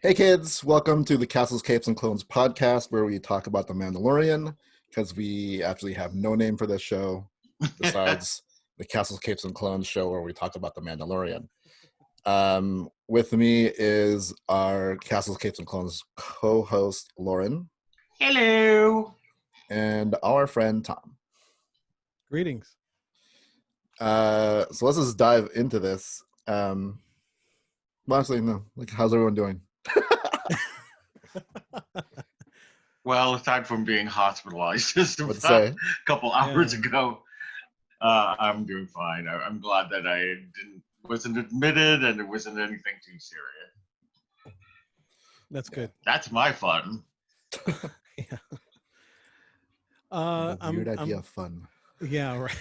Hey kids, welcome to the Castles, Capes, and Clones podcast where we talk about the Mandalorian because we actually have no name for this show besides the Castles, Capes, and Clones show where we talk about the Mandalorian. With me is our Castles, Capes, and Clones co-host Loren. Hello. And our friend Thom. Greetings. So let's just dive into this. Well, actually, no. Like, how's everyone doing? Well, aside from being hospitalized just What's about say? a couple hours ago, I'm doing fine. I'm glad that I wasn't admitted and it wasn't anything too serious. That's good. That's my fun. Yeah. Weird idea of fun. Yeah, right.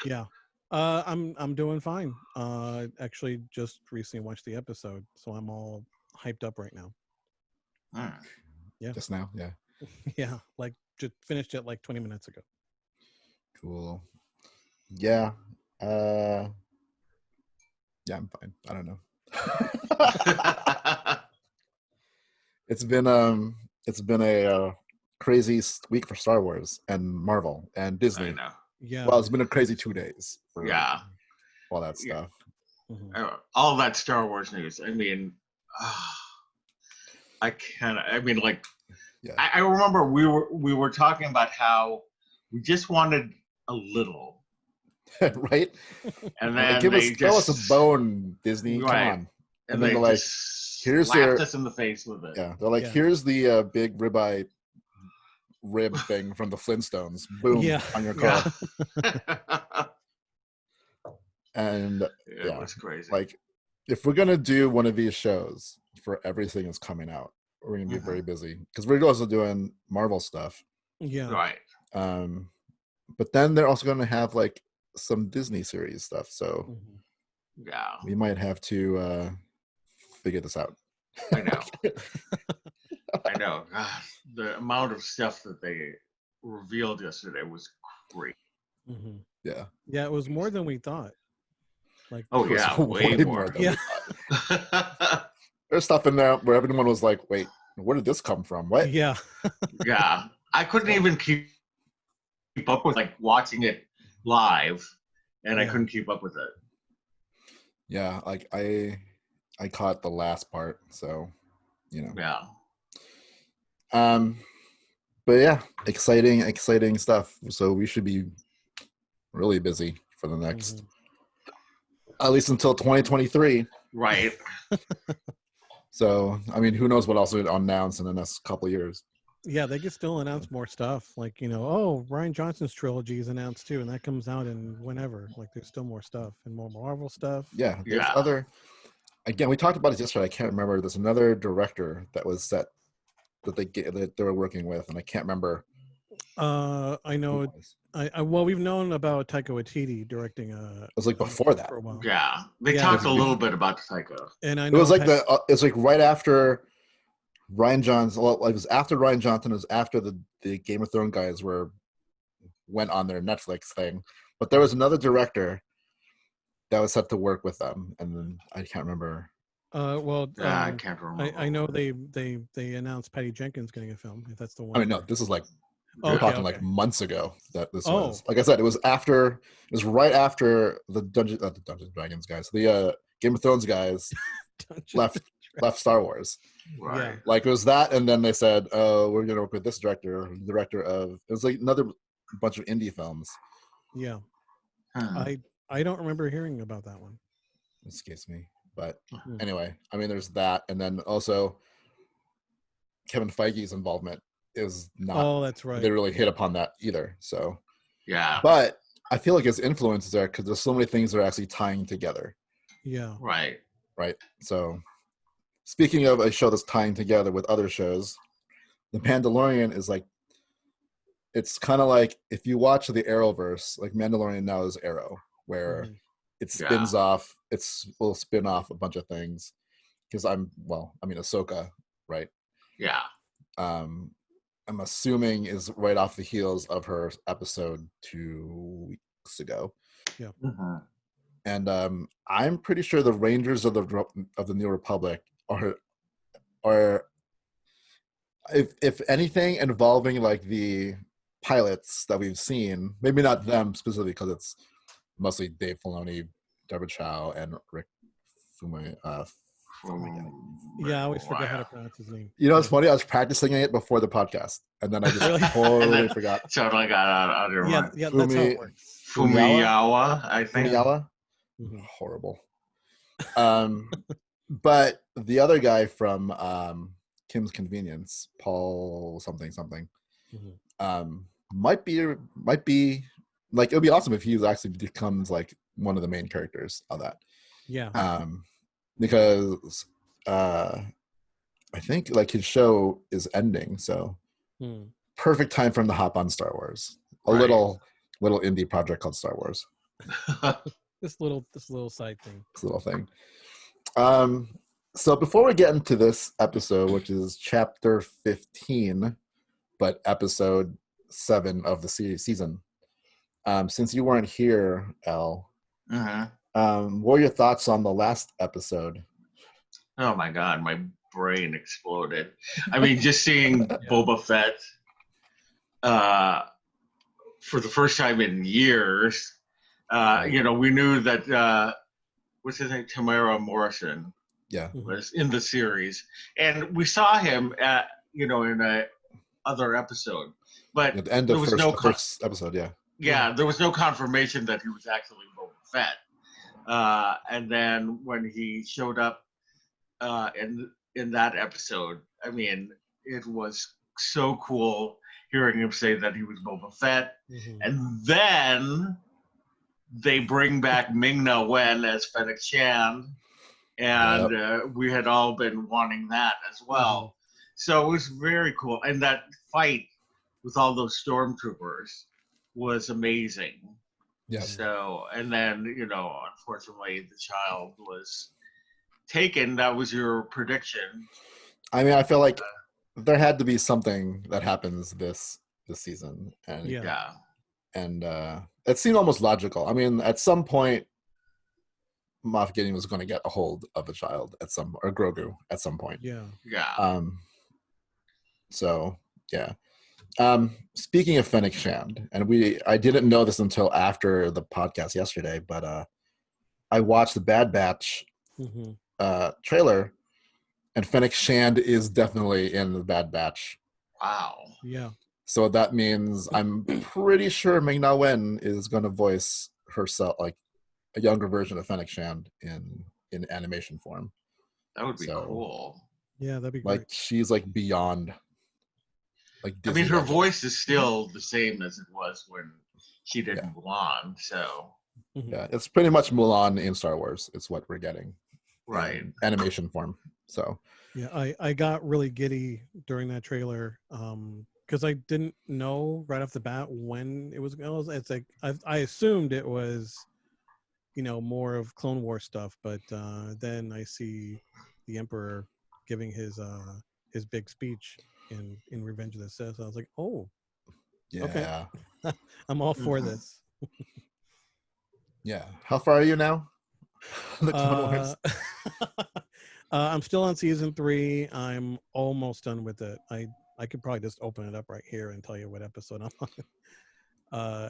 Yeah. I'm doing fine. Actually just recently watched the episode, so I'm all hyped up right now. Yeah. Just now, yeah. Yeah, like just finished it like 20 minutes ago. Cool. Yeah. Yeah, I'm fine. I don't know. It's been a crazy week for Star Wars and Marvel and Disney. I know. Yeah. Well, it's been a crazy 2 days for Yeah. all that stuff. Mhm. All that Star Wars news. I mean, I can't. I mean, like, Yeah. I remember we were talking about how we just wanted a little, Right? and Like, then throw us a bone, Disney. Right. Come on. and then they they're like, just here's slapped your us in the face with it. yeah. They're like, Yeah. here's the big ribeye rib thing from the Flintstones. Boom, Yeah. on your car. Yeah. And It was crazy. like, if we're gonna do one of these shows for everything that's coming out, we're gonna be very busy because we're also doing Marvel stuff. Yeah. Right. But then they're also gonna have like some Disney series stuff, so Mhm. Yeah. we might have to figure this out. I know. I know. The amount of stuff that they revealed yesterday was great. Mhm. Yeah. Yeah, it was more than we thought. Like Oh It was yeah, way more. than we thought. There's stuff in there where everyone was like, "Wait, where did this come from? What?" Yeah. Yeah. I couldn't even keep up with like watching it live, and I Yeah. couldn't keep up with it. Yeah, like I caught the last part, so you know. Yeah. But yeah, exciting stuff. So we should be really busy for the next, at least until 2023. Right. So I mean, who knows what else will announce in the next couple of years? Yeah, they could still announce more stuff. Like, oh, Ryan Johnson's trilogy is announced too, and that comes out in whenever. Like, there's still more stuff and more Marvel stuff. Yeah, there's Yeah. other. Again, we talked about it yesterday. I can't remember. There's another director that was set that they were working with, and I can't remember. I know. It was. Well, we've known about Taika Waititi directing It was like before that. for a while. Yeah. They Yeah. talked a little bit about Psycho. And I It know was like it's like right after Ryan Johnson. Well, it was after Ryan Johnson. It was after the Game of Thrones guys went on their Netflix thing. But there was another director that was set to work with them, and then I can't remember. I can't remember. I know they announced Patty Jenkins getting a film. If that's the one. I mean, no, this is like Oh, we're okay, talking like months ago that this Oh. was. Like I said, it was right after the Dungeons and Dragons guys, the Game of Thrones guys left Star Wars. Right. Yeah. Like it was that, and then they said, "Oh, we're gonna work with this director of." It was like another bunch of indie films. Yeah. Huh. I don't remember hearing about that one. Excuse me, but Mhm. anyway, I mean, there's that, and then also Kevin Feige's involvement is not. Oh, that's right. They really hit upon that either. So, Yeah. but I feel like his influence is there because there's so many things that are actually tying together. Yeah. Right. Right. So, speaking of a show that's tying together with other shows, The Mandalorian is like, it's kind of like if you watch the Arrowverse, like Mandalorian now is Arrow, where Mhm. it spins off, will spin off a bunch of things. Because Ahsoka, right? Yeah. I'm assuming is right off the heels of her episode 2 weeks ago. Yeah. Mhm. and I'm pretty sure the Rangers of the New Republic are if anything involving like the pilots that we've seen, maybe not them specifically because it's mostly Dave Filoni, Deborah Chow, and Rick Fumi. Yeah, I always forget how to pronounce his name. You know, it's funny. I was practicing it before the podcast, and then I just totally forgot. Totally got out of your mind. Yeah, that's how it works. Fumiyawa, I think. Fumiyawa? Mm-hmm. Horrible. But the other guy from Kim's Convenience, Paul something, might be like, it would be awesome if he actually becomes like one of the main characters of that. Yeah. Because I think like his show is ending, so perfect time for him to hop on Star Wars. A little indie project called Star Wars. This little side thing. This little thing. So before we get into this episode, which is chapter 15, but episode 7 of the season, since you weren't here, Elle, what were your thoughts on the last episode? Oh my God, my brain exploded. I mean, just seeing Boba Fett for the first time in years. You know, we knew that what's his name, Tamara Morrison, was in the series, and we saw him at in a other episode, but at the end of first episode, there was no confirmation that he was actually Boba Fett. And then when he showed up in that episode, I mean, it was so cool hearing him say that he was Boba Fett, and then they bring back Ming-Na Wen as Fennec Shand, and we had all been wanting that as well. So it was very cool, and that fight with all those stormtroopers was amazing. Yeah. So, and then unfortunately, the child was taken. That was your prediction. I mean, I feel like there had to be something that happens this season, and and it seemed almost logical. I mean, at some point, Moff Gideon was going to get a hold of a child or Grogu at some point. So speaking of Fennec Shand, and I didn't know this until after the podcast yesterday, but I watched the Bad Batch trailer, and Fennec Shand is definitely in the Bad Batch. Wow. Yeah. So that means I'm pretty sure Ming-Na Wen is going to voice herself, like a younger version of Fennec Shand in animation form. That would be cool. Yeah, that'd be like great. She's like beyond. Like Disney, I mean, her voice is still the same as it was when she did Mulan. So it's pretty much Mulan in Star Wars. It's what we're getting, right? In animation form. So I got really giddy during that trailer because I didn't know right off the bat when it was. It's like I assumed it was, more of Clone War stuff, but then I see the Emperor giving his big speech in Revenge of the Sith. I was like, oh, okay, I'm all for this. Yeah. How far are you now? The Clone Wars. I'm still on season 3. I'm almost done with it. I could probably just open it up right here and tell you what episode I'm on.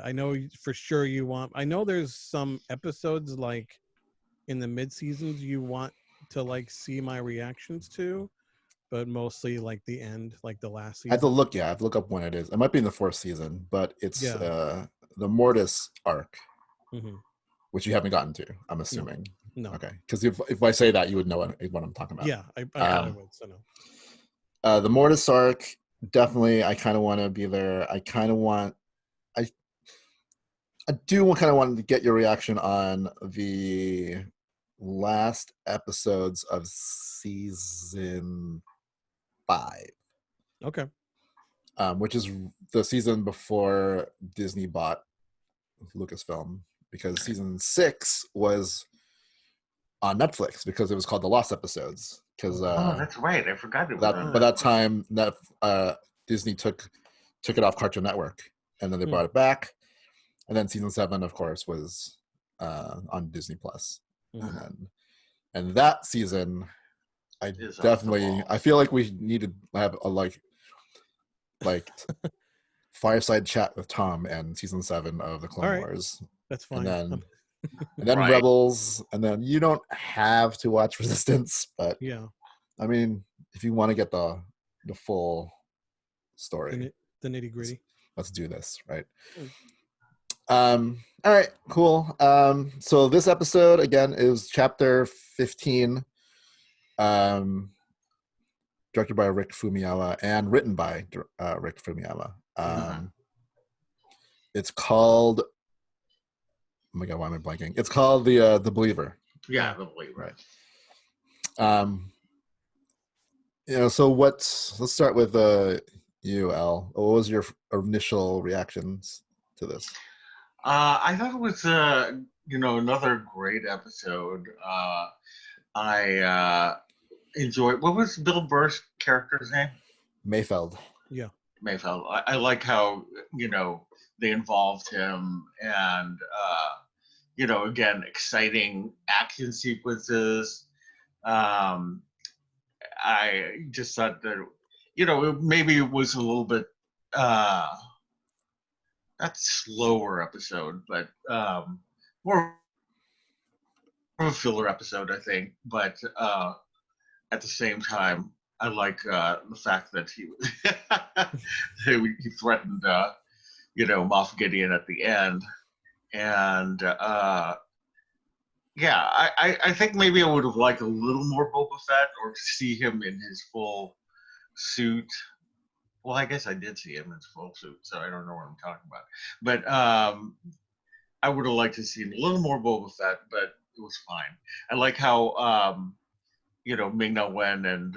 I know for sure you want. I know there's some episodes like in the mid seasons you want to like see my reactions to, but mostly like the end, like the last season. I have to look up when it is. It might be in the 4th season, but it's the Mortis arc, which you haven't gotten to, I'm assuming. No. Okay, because if I say that, you would know what I'm talking about. Yeah, I probably would. So no. The Mortis arc, definitely. I kind of want to be there. I do kind of want to get your reaction on the last episodes of season 5. Okay. Which is the season before Disney bought Lucasfilm, because season 6 was on Netflix because it was called The Lost Episodes. Because that's right, I forgot it was on by that time Disney took it off Cartoon Network, and then they brought it back, and then season 7, of course, was on Disney Plus. Mm-hmm. And that season, I feel like we need to have a like fireside chat with Tom and season 7 of the Clone Wars. That's fine. And then Rebels, and then you don't have to watch Resistance, but yeah, I mean, if you want to get the full story, the nitty gritty, let's do this, right? All right, cool. So this episode again is chapter 15, directed by Rick Fumiyawa and written by Rick Fumiyawa. It's called, oh my god, why am I blanking? It's called the Believer. Yeah, The Believer. Right. So let's start with you, Al. What was your initial reactions to this? I thought it was another great episode. I enjoyed. What was Bill Burr's character's name? Mayfeld. Yeah, Mayfeld. I like how they involved him, and again, exciting action sequences. I just thought that maybe it was a little bit not slower episode, but more of a filler episode, I think. But at the same time, I like the fact that he threatened Moff Gideon at the end, and I think maybe I would have liked a little more Boba Fett, or see him in his full suit. Well, I guess I did see him in his full suit, so I don't know what I'm talking about. But I would have liked to see a little more Boba Fett, but it was fine. I like how Ming-Na Wen and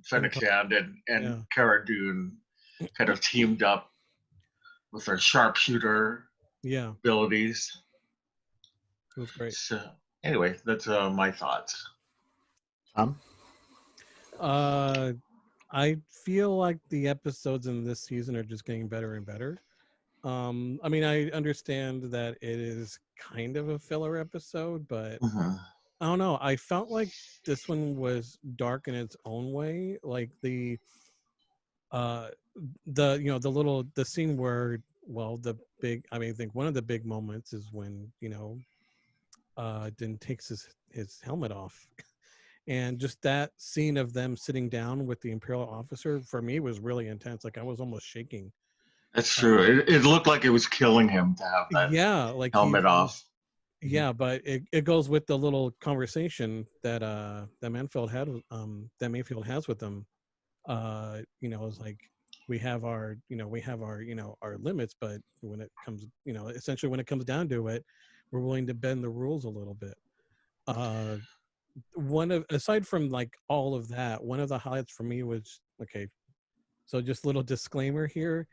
Fennec Shand and Cara Dune kind of teamed up with their sharpshooter abilities. It was great. So anyway, that's my thoughts. I feel like the episodes in this season are just getting better and better. I mean, I understand that it is kind of a filler episode, but I don't know. I felt like this one was dark in its own way. Like the scene where, I think one of the big moments is when Din takes his helmet off. And just that scene of them sitting down with the Imperial officer, for me, was really intense. Like, I was almost shaking. That's true. It looked like it was killing him to have that helmet off. Yeah, but it goes with the little conversation that Mayfield has with them. It's like we have our limits, but when it comes, essentially when it comes down to it, we're willing to bend the rules a little bit. Aside from like all of that, one of the highlights for me was, so just a little disclaimer here.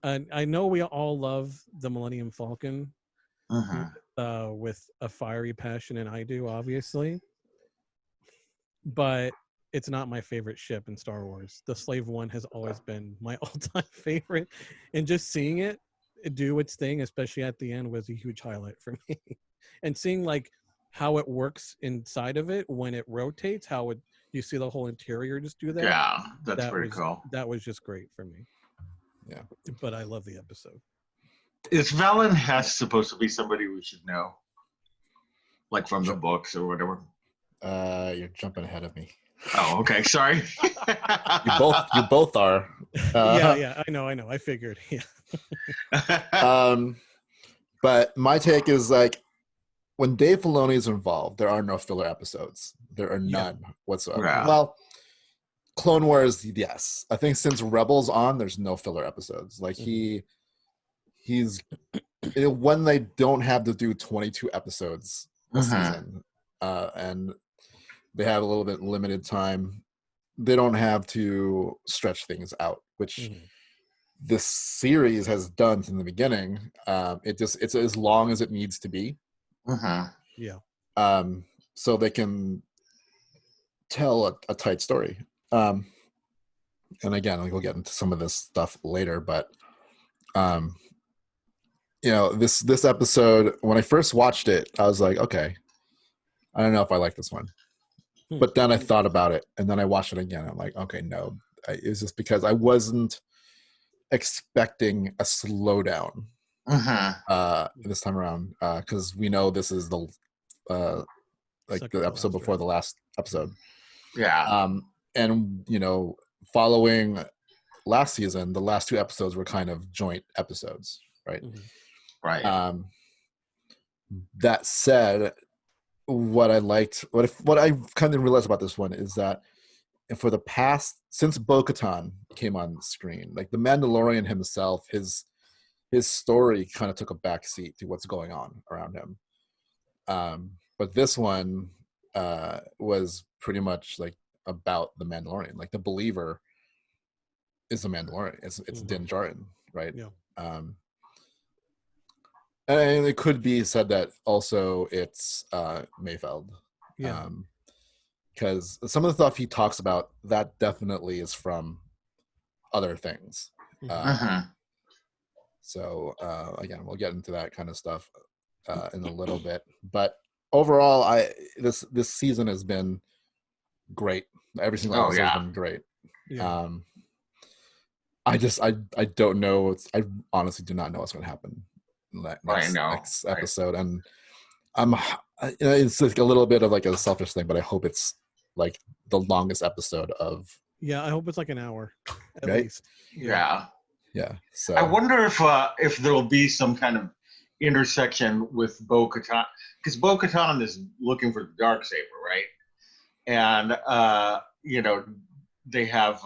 I know we all love the Millennium Falcon with a fiery passion, and I do, obviously. But it's not my favorite ship in Star Wars. The Slave One has always been my all-time favorite. And just seeing it do its thing, especially at the end, was a huge highlight for me. And seeing like how it works inside of it when it rotates, you see the whole interior just do that. Yeah, that's pretty cool. That was just great for me. Yeah, but I love the episode. Is Valen Hess supposed to be somebody we should know, like from the books or whatever? You're jumping ahead of me. Oh, okay. Sorry. you both are. Yeah. I know. I figured. Yeah. But my take is like, when Dave Filoni is involved, there are no filler episodes. There are none whatsoever. Yeah. Well, Clone Wars, yes. I think since Rebels on, there's no filler episodes. Like he's when they don't have to do 22 episodes a season, and they have a little bit limited time, they don't have to stretch things out, which this series has done from the beginning. It's as long as it needs to be. Yeah. So they can tell a tight story. And again, we'll get into some of this stuff later, but this episode, when I first watched it, I was like, okay, I don't know if I like this one. But then I thought about it, and then I watched it again. I'm like, okay, no. It was just because I wasn't expecting a slowdown this time around, because we know this is the the episode before the last episode. Yeah. And following last season, the last 2 episodes were kind of joint episodes, right? Right. That said, what I kind of realized about this one is that for the past, since Bo-Katan came on screen, like the Mandalorian himself, his story kind of took a backseat to what's going on around him. But this one was pretty much like about the Mandalorian. Like the believer is the Mandalorian. It's Din Djarin, right? Yeah. And it could be said that also it's Mayfeld. Yeah. Because some of the stuff he talks about, that definitely is from other things. So again, we'll get into that kind of stuff in a little bit. But overall, this season has been great. Every single episode has been great. Yeah. I don't know. I honestly do not know what's going to happen in that next episode, and it's like a little bit of like a selfish thing, but I hope it's like the longest episode of. Yeah, I hope it's like an hour at right? least. Yeah. So I wonder if there will be some kind of intersection with Bo-Katan, because Bo-Katan is looking for the dark saber, right? And they have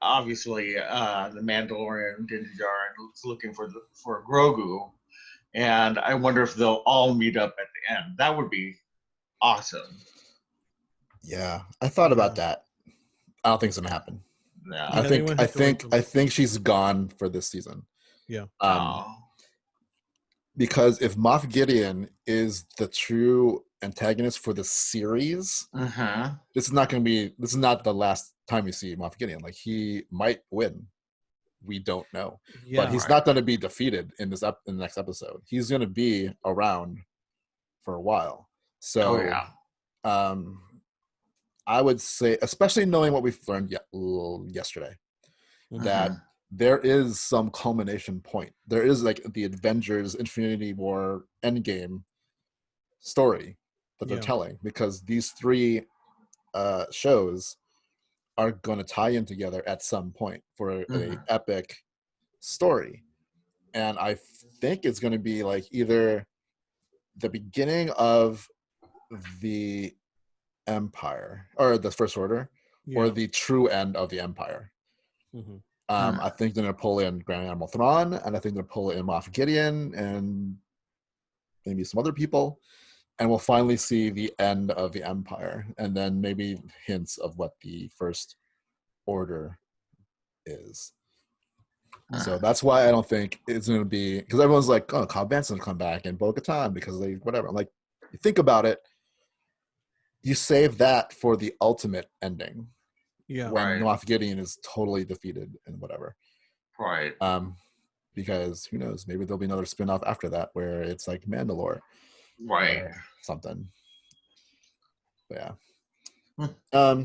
obviously the Mandalorian Din Djarin is looking for Grogu, and I wonder if they'll all meet up at the end. That would be awesome. Yeah, I thought about that. I don't think it's gonna happen. Yeah. I think she's gone for this season. Yeah. Because if Moff Gideon is the true antagonist for the series, this is not the last time you see Moff Gideon. Like, he might win. We don't know. But he's not going to be defeated in the next episode. He's going to be around for a while. So I would say, especially knowing what we've learned yesterday, that there is some culmination point. There is like the Avengers Infinity War Endgame story that they're telling, because these 3 shows are going to tie in together at some point for a epic story. And I think it's going to be like either the beginning of the Empire or the First Order, or the true end of the Empire. I think they're going to pull in Grand Admiral Thrawn, and I think they're going to pull in Moff Gideon and maybe some other people, and we'll finally see the end of the Empire, and then maybe hints of what the First Order is. So that's why I don't think it's going to be, because everyone's like, oh, Cobb Vanth's going to come back and Bo-Katan because they whatever. I'm like, you think about it, you save that for the ultimate ending. Yeah. When Moff Gideon is totally defeated and whatever. Right. Because who knows? Maybe there'll be another spin-off after that where it's like Mandalore. Right. Or something. But yeah.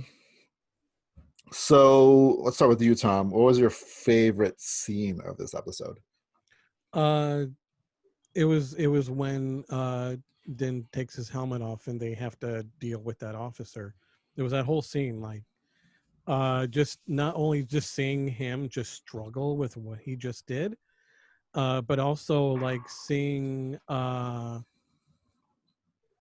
So let's start with you, Tom. What was your favorite scene of this episode? It was when Din takes his helmet off and they have to deal with that officer. There was that whole scene, like, just not only just seeing him just struggle with what he just did, but also like seeing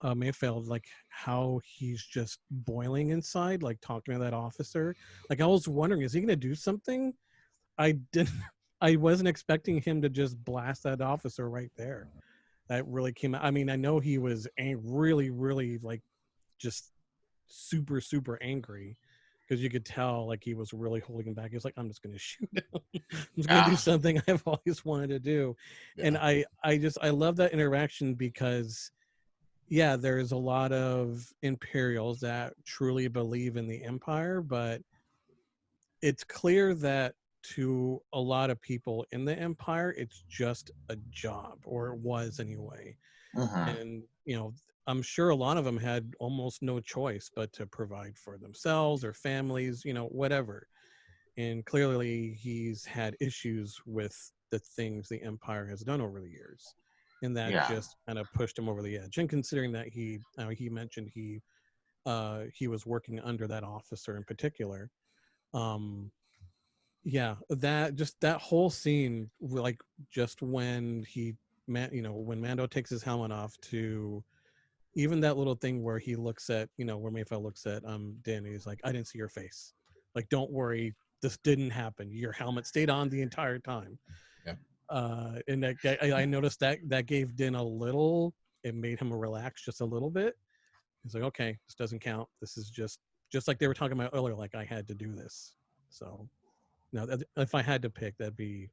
Mayfeld, like how he's just boiling inside, like talking to that officer. Like, I was wondering, is he gonna do something? I wasn't expecting him to just blast that officer right there. That really came out. I mean, I know he was really, really like just super, super angry, because you could tell like he was really holding back. He was like, I'm just going to shoot him. I'm just going to do something I've always wanted to do. Yeah. And I love that interaction, because there's a lot of Imperials that truly believe in the Empire, but it's clear that to a lot of people in the Empire, it's just a job, or it was anyway. And, I'm sure a lot of them had almost no choice but to provide for themselves or families, whatever. And clearly he's had issues with the things the Empire has done over the years. And that just kind of pushed him over the edge. And considering that he mentioned he was working under that officer in particular. That whole scene, like just when when Mando takes his helmet off, to even that little thing where he looks at, where Mayfeld looks at Din, he's like, I didn't see your face. Like, don't worry, this didn't happen. Your helmet stayed on the entire time. Yeah. And I noticed that gave Din it made him relax just a little bit. He's like, okay, this doesn't count. This is just like they were talking about earlier, like I had to do this. So now if I had to pick, that'd be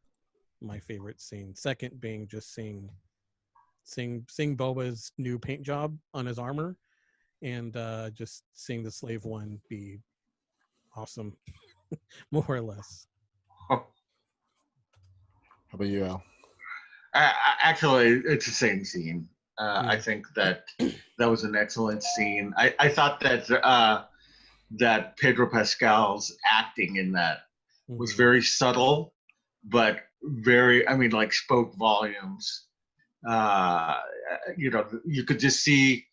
my favorite scene. Second being just seeing Boba's new paint job on his armor, and just seeing the slave one be awesome, more or less. How about you, Al? Actually, it's the same scene. I think that was an excellent scene. I thought that Pedro Pascal's acting in that was very subtle, but very, spoke volumes. You could just see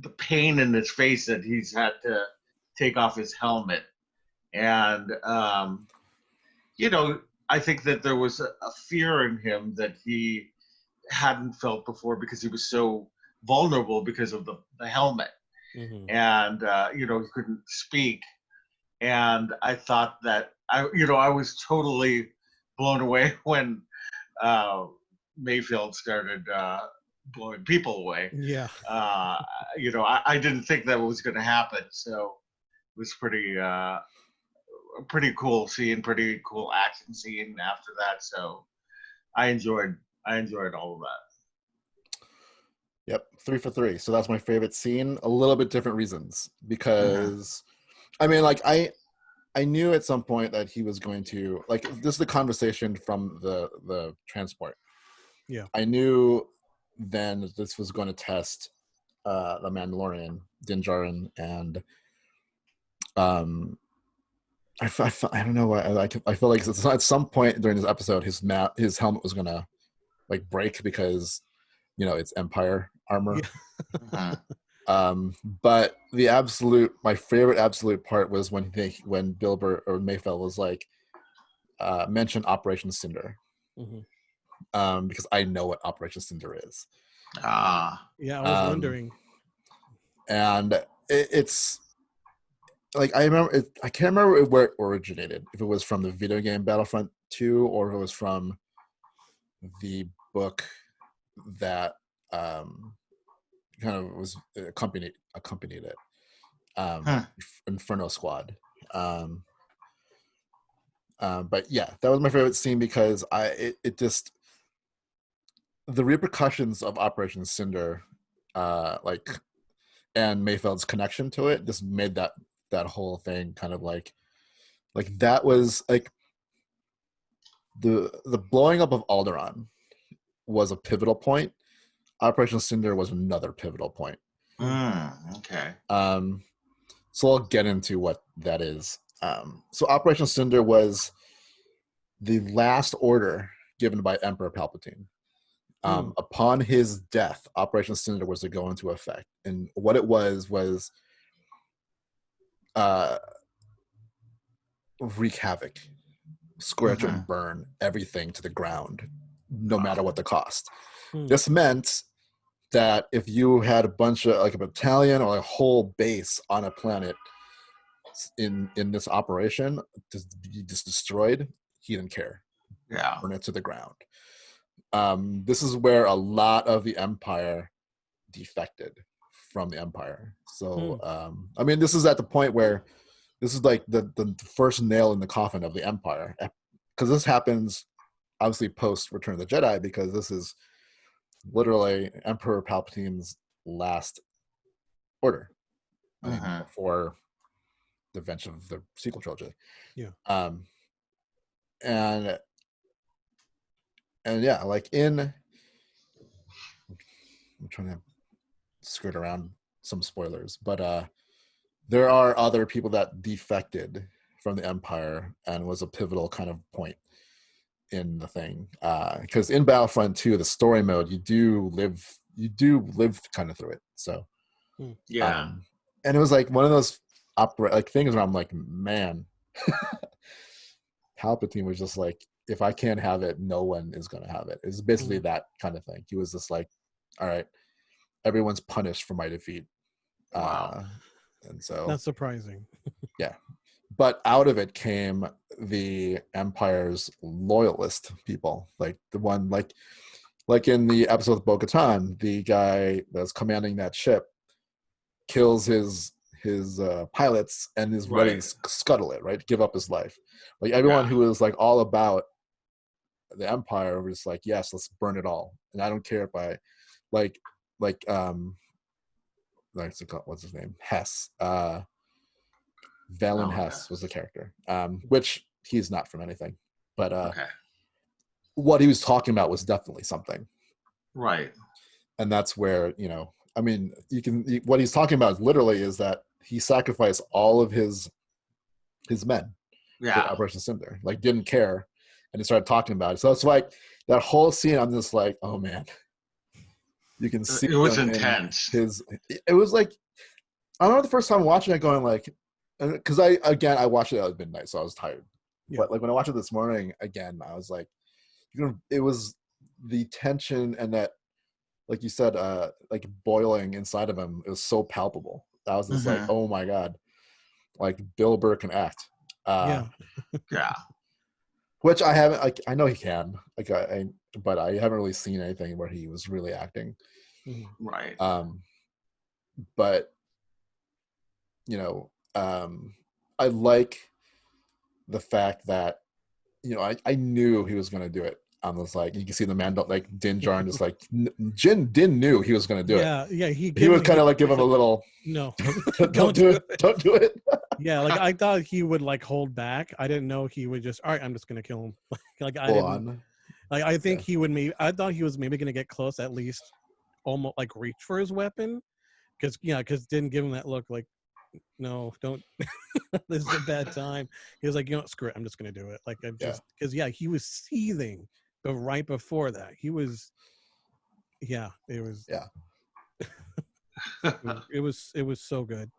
the pain in his face that he's had to take off his helmet. And, I think that there was a fear in him that he hadn't felt before because he was so vulnerable because of the helmet. And, he couldn't speak. And I thought that, I was totally blown away when Mayfield started blowing people away. Yeah. I didn't think that was going to happen. So it was pretty cool scene, pretty cool action scene after that. So I enjoyed all of that. Yep, 3 for 3. So that's my favorite scene. A little bit different reasons, because I knew at some point that he was going to, like, this is the conversation from the transport. Yeah. I knew then that this was going to test the Mandalorian, Din Djarin, and I don't know why. I feel like at some point during this episode, his helmet was going to like break because it's Empire armor. Yeah. But my favorite absolute part was when Bill Burr or Mayfeld was like, mention Operation Cinder. Because I know what Operation Cinder is. Yeah, I was wondering. And it's like, I can't remember where it originated. If it was from the video game Battlefront 2 or if it was from the book that kind of was accompanied it. Inferno Squad. But yeah, that was my favorite scene because it just, the repercussions of Operation Cinder, and Mayfeld's connection to it, just made that whole thing kind of like that was like the blowing up of Alderaan was a pivotal point. Operation Cinder was another pivotal point. Okay. So I'll get into what that is. So Operation Cinder was the last order given by Emperor Palpatine. Upon his death, Operation Cinder was to go into effect. And what it was wreak havoc, scorch and burn everything to the ground, no matter what the cost. This meant that if you had a bunch of, like, a battalion or a whole base on a planet in this operation just destroyed, he didn't care. Yeah. Burn it to the ground. This is where a lot of the Empire defected from the Empire. So, this is at the point where this is like the first nail in the coffin of the Empire. Because this happens, obviously, post Return of the Jedi, because this is literally Emperor Palpatine's last order before the events of the sequel trilogy. Yeah. and yeah, like I'm trying to skirt around some spoilers, but there are other people that defected from the Empire and was a pivotal kind of point in the thing. Because in Battlefront 2, the story mode, you do live kind of through it. So yeah. And it was like one of those things where I'm like, man, Palpatine was just like, if I can't have it, no one is going to have it. It's basically that kind of thing. He was just like, all right, everyone's punished for my defeat. Wow. And so not surprising. Yeah. But out of it came the Empire's loyalist people, like the one, like in the episode of Bo-Katan, the guy that's commanding that ship kills his pilots and is ready to scuttle it, right? Give up his life. Like everyone who is like all about the Empire was like, yes, let's burn it all. And I don't care if I like what's his name? Hess. Valen Hess was the character. Which he's not from anything. But what he was talking about was definitely something. Right. And that's where, I mean, what he's talking about literally is that he sacrificed all of his men for Operation Cinder, like didn't care, and he started talking about it. So it's like that whole scene. I'm just like, oh man, you can see it was intense. It was like, I remember the first time watching it, going like, because I watched it at midnight, so I was tired. Yeah. But like when I watched it this morning again, I was like, it was the tension and that, like you said, like boiling inside of him. It was so palpable. I was just like, oh my god, like Bill Burr can act. Yeah. Which I haven't. Like, I know he can. Like but I haven't really seen anything where he was really acting. Right. But I like the fact that I knew he was going to do it. On this, like you can see the man, like Din Djarin, just like Din knew he was going to do it. Yeah, he would kind of like give him a little. No, don't do it. Don't do it. Yeah, like I thought he would like hold back. I didn't know he would just. All right, I'm just going to kill him. Like I didn't. Like I think he would maybe. I thought he was maybe going to get close, at least, almost like reach for his weapon, because Din give him that look like, no, don't. This is a bad time. He was like, screw it. I'm just going to do it. Like I'm just because he was seething. But right before that, he was, it was, it was so good.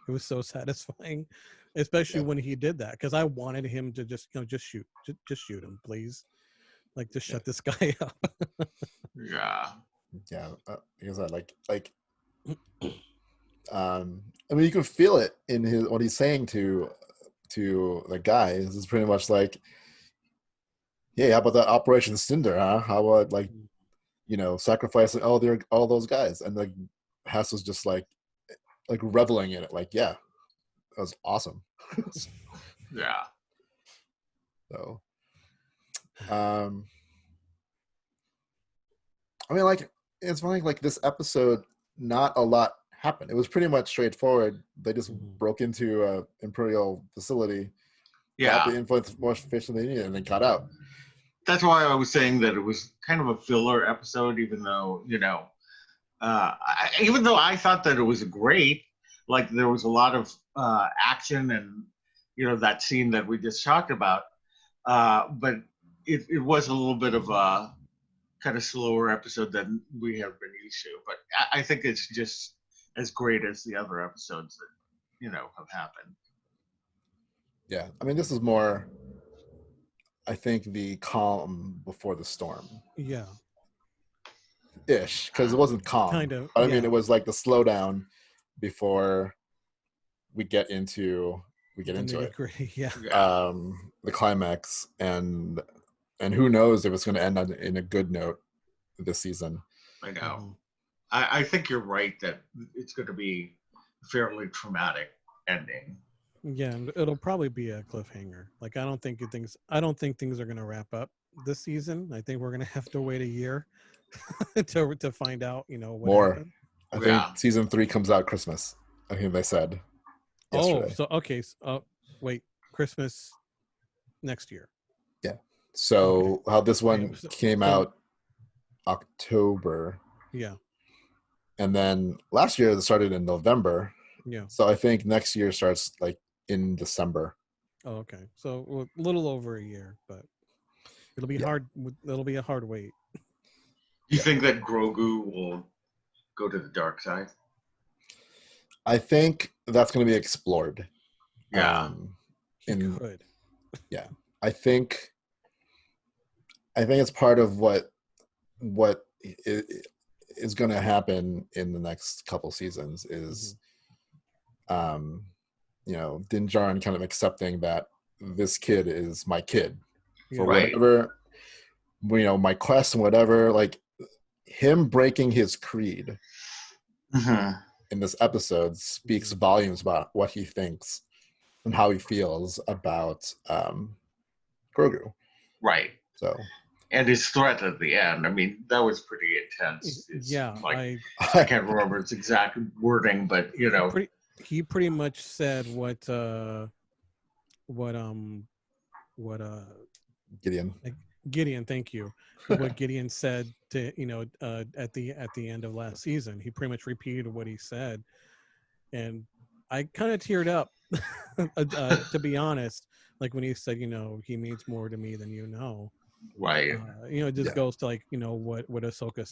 It was so satisfying, especially when he did that. Because I wanted him to just shoot him, please. Like, just shut this guy up. Because I like, I mean, you can feel it in what he's saying to the guys. It's pretty much like, hey, how about that Operation Cinder, huh? How about sacrificing all those guys? And like Hess was just like reveling in it, like, yeah, that was awesome. Yeah. So, I mean, like, it's funny, like this episode, not a lot happened. It was pretty much straightforward. They just broke into a Imperial facility, got the influence more fish than they needed, and then got out. That's why I was saying that it was kind of a filler episode, even though, even though I thought that it was great, like there was a lot of action and, that scene that we just talked about. But it was a little bit of a kind of slower episode than we have been used to. But I think it's just as great as the other episodes that, have happened. Yeah. I mean, this is more, I think, the calm before the storm. Yeah. Ish, because it wasn't calm. Kind of. I mean, it was like the slowdown before we get into it. Yeah. The climax, and who knows if it's going to end in a good note this season. I know. I think you're right that it's going to be a fairly traumatic ending. Yeah, and it'll probably be a cliffhanger. Like I don't think things are going to wrap up this season. I think we're going to have to wait a year to find out, what more happened. I think season 3 comes out Christmas. I think they said yesterday. So okay. Wait, Christmas next year. Yeah. So how this one came out October. Yeah. And then last year it started in November. Yeah. So I think next year starts like in December. Oh, okay. So a little over a year, but it'll be hard. It'll be a hard wait. Do you think that Grogu will go to the dark side? I think that's going to be explored. Yeah. He could. Yeah. I think it's part of what is going to happen in the next couple seasons is, Din Djarin kind of accepting that this kid is my kid for whatever, my quest and whatever, like him breaking his creed in this episode speaks volumes about what he thinks and how he feels about Grogu. Right. So. And his threat at the end, I mean, that was pretty intense. I can't remember its exact wording, but he pretty much said what Gideon, thank you. What Gideon said to at the end of last season. He pretty much repeated what he said, and I kind of teared up to be honest. Like when he said, he means more to me than you know. Right. It just goes to what Ahsoka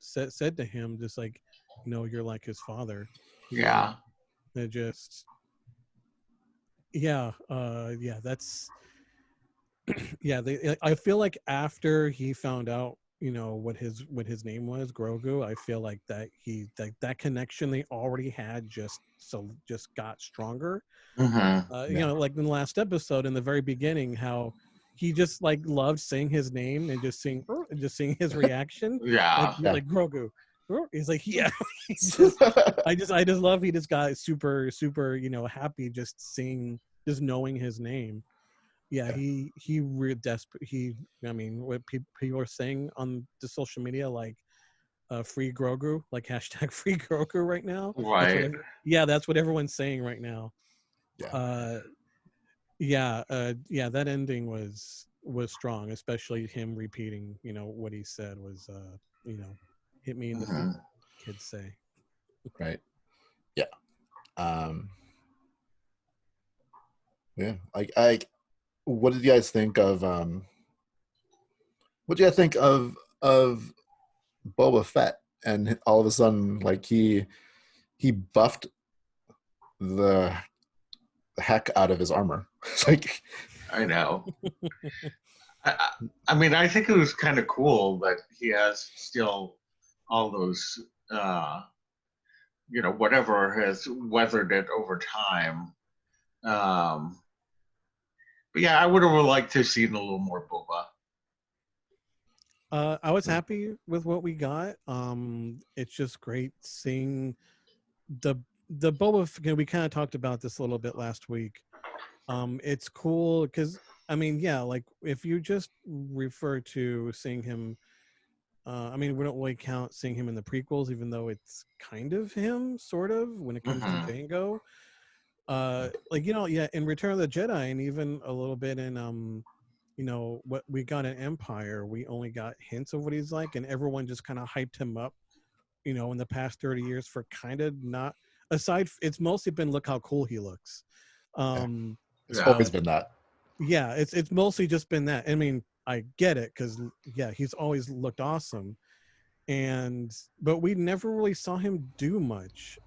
said to him, just like, you're like his father. Yeah. It just that's I feel like after he found out what his name was, Grogu, I feel like that connection they already had just got stronger. Like in the last episode, in the very beginning, how he just like loved saying his name and just seeing his reaction. Like Grogu. He's like, yeah. I just love he just got super happy just knowing his name. He desperate. I mean, what people are saying on the social media, like free Grogu, like hashtag free Grogu right now. Right. That's what everyone's saying right now. That ending was strong, especially him repeating what he said was hit me in the feet, kids say. Right. I what did you guys think of Boba Fett? And all of a sudden, like he buffed the heck out of his armor. It's like, I know. I mean, I think it was kind of cool that he has still all those, whatever has weathered it over time. But yeah, I would have liked to have seen a little more Boba. I was happy with what we got. It's just great seeing the Boba. We kind of talked about this a little bit last week. It's cool because like if you just refer to seeing him, we don't really count seeing him in the prequels, even though it's kind of him, sort of, when it comes to Jango. In Return of the Jedi, and even a little bit in what we got in Empire, we only got hints of what he's like, and everyone just kind of hyped him up, in the past 30 years for kind of not. It's mostly been look how cool he looks. It's always been that. Yeah, it's mostly just been that. I mean, I get it because he's always looked awesome, but we never really saw him do much.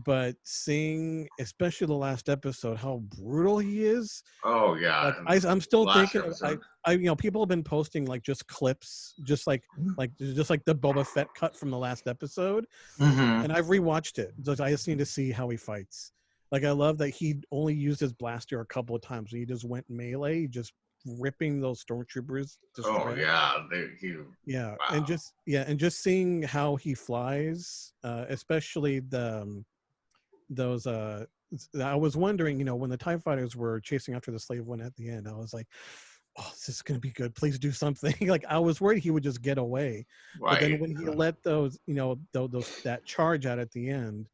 But seeing, especially the last episode, how brutal he is. Oh yeah. Like I'm still thinking. People have been posting like just clips, just like the Boba Fett cut from the last episode, and I've rewatched it. I just need to see how he fights. Like I love that he only used his blaster a couple of times. He just went melee, just ripping those stormtroopers. Oh yeah, wow. and just seeing how he flies, especially those I was wondering, when the TIE fighters were chasing after the slave one at the end, I was like, oh, this is gonna be good, please do something. Like I was worried he would just get away, but then when he let those that charge out at the end,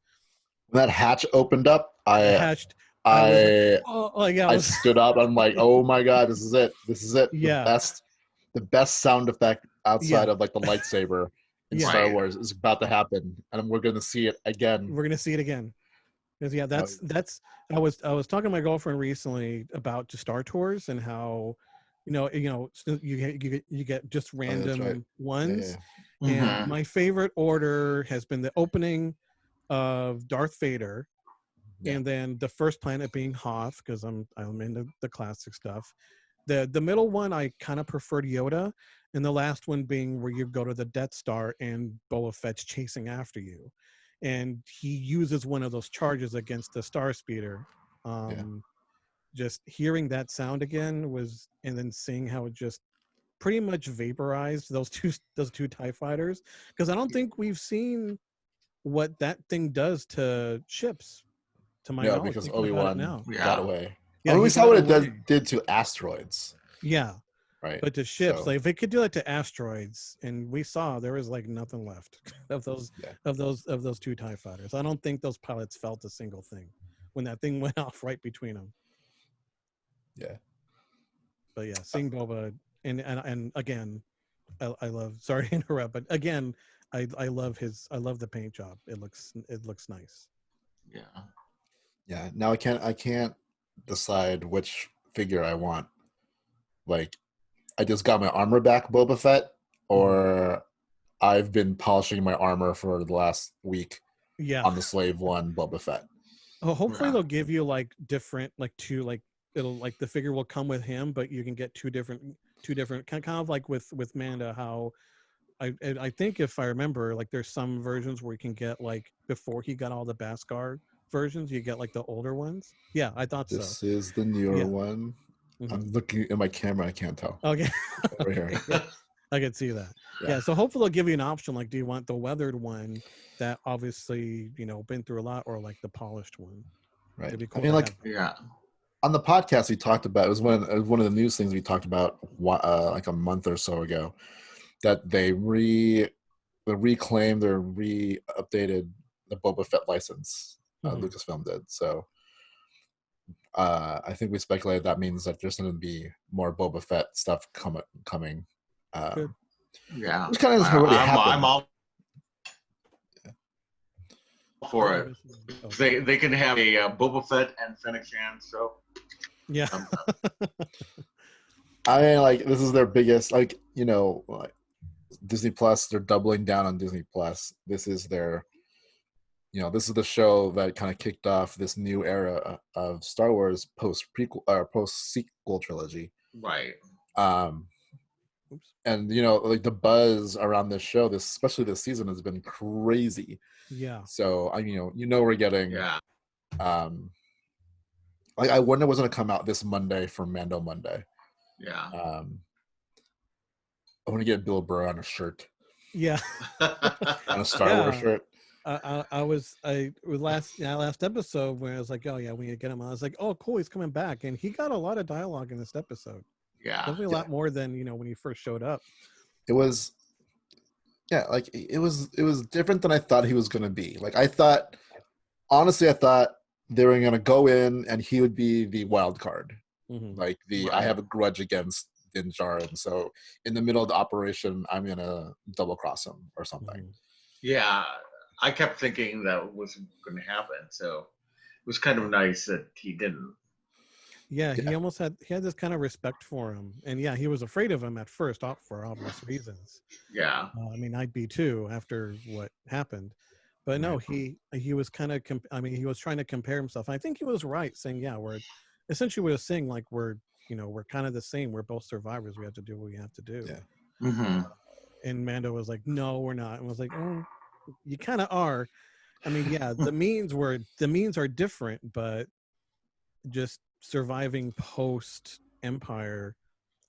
when that hatch opened up, I I stood up. I'm like, oh my god, this is it. This is it. Yeah. The best sound effect outside of like the lightsaber in Star Wars is about to happen, and we're gonna see it again. We're gonna see it again. Because that's. I was talking to my girlfriend recently about just Star Tours and how, you get just random ones. Yeah. And my favorite order has been the opening of Darth Vader, and then the first planet being Hoth, because I'm into the classic stuff. The middle one I kind of preferred Yoda, and the last one being where you go to the Death Star and Boba Fett's chasing after you, and he uses one of those charges against the Star Speeder. Just hearing that sound again and then seeing how it just pretty much vaporized those two TIE fighters, because I don't think we've seen what that thing does to ships. To my knowledge, because Obi-Wan got away. Yeah, we saw what it did to asteroids. Yeah, right. But to ships, like if it could do that to asteroids, and we saw there was like nothing left of those two TIE fighters. I don't think those pilots felt a single thing when that thing went off right between them. Yeah. But yeah, seeing Boba and again, I love. Sorry to interrupt, but again, I love the paint job. It looks nice. Yeah. Yeah. Now I can't decide which figure I want. Like, I just got my armor back, Boba Fett, or I've been polishing my armor for the last week. Yeah. On the Slave One, Boba Fett. Oh, hopefully they'll give you like different, like two, like it'll like the figure will come with him, but you can get two different kind of like with Manda. How I think if I remember, like there's some versions where you can get like before he got all the Beskar versions, you get like the older ones. Yeah, I thought this is the newer one. I'm looking at my camera. I can't tell. Okay. Over here. Yeah, I could see that. Yeah. So hopefully they'll give you an option. Like, do you want the weathered one that obviously, been through a lot, or like the polished one? Right. Cool, I mean, like, on the podcast we talked about, it was one of the news things we talked about like a month or so ago, that they reclaimed or updated the Boba Fett license. Lucasfilm did. So I think we speculated that means that there's going to be more Boba Fett stuff coming. Good. Yeah, which kind of already happened. I'm all for it. They can have a Boba Fett and Fennec Shand. So yeah. I mean, like, this is their biggest, like, like Disney Plus. They're doubling down on Disney Plus. This is their, this is the show that kind of kicked off this new era of Star Wars post sequel trilogy. Right. And like the buzz around this show, especially this season, has been crazy. Yeah. So we're getting. Yeah. Like, I wonder what's going to come out this Monday for Mando Monday. Yeah. I want to get Bill Burr on a shirt. Yeah. On a Star Wars shirt. Last episode when I was like, oh yeah, we need to get him on. I was like, oh cool, he's coming back, and he got a lot of dialogue in this episode. Yeah, definitely a lot more than when he first showed up. It was, like it was different than I thought he was going to be. Like, I thought they were going to go in and he would be the wild card, like I have a grudge against Din Djarin, so in the middle of the operation, I'm going to double cross him or something. Yeah. I kept thinking that wasn't going to happen, so it was kind of nice that he didn't. Yeah, he almost had this kind of respect for him, and he was afraid of him at first, for obvious reasons. Yeah, I mean, I'd be too after what happened, but no, he was kind of he was trying to compare himself. And I think he was right, saying, we're essentially we were saying like we're kind of the same. We're both survivors. We have to do what we have to do. Yeah. And Mando was like, no, we're not, and was like, oh. You kind of are. I mean, the means are different, but just surviving post Empire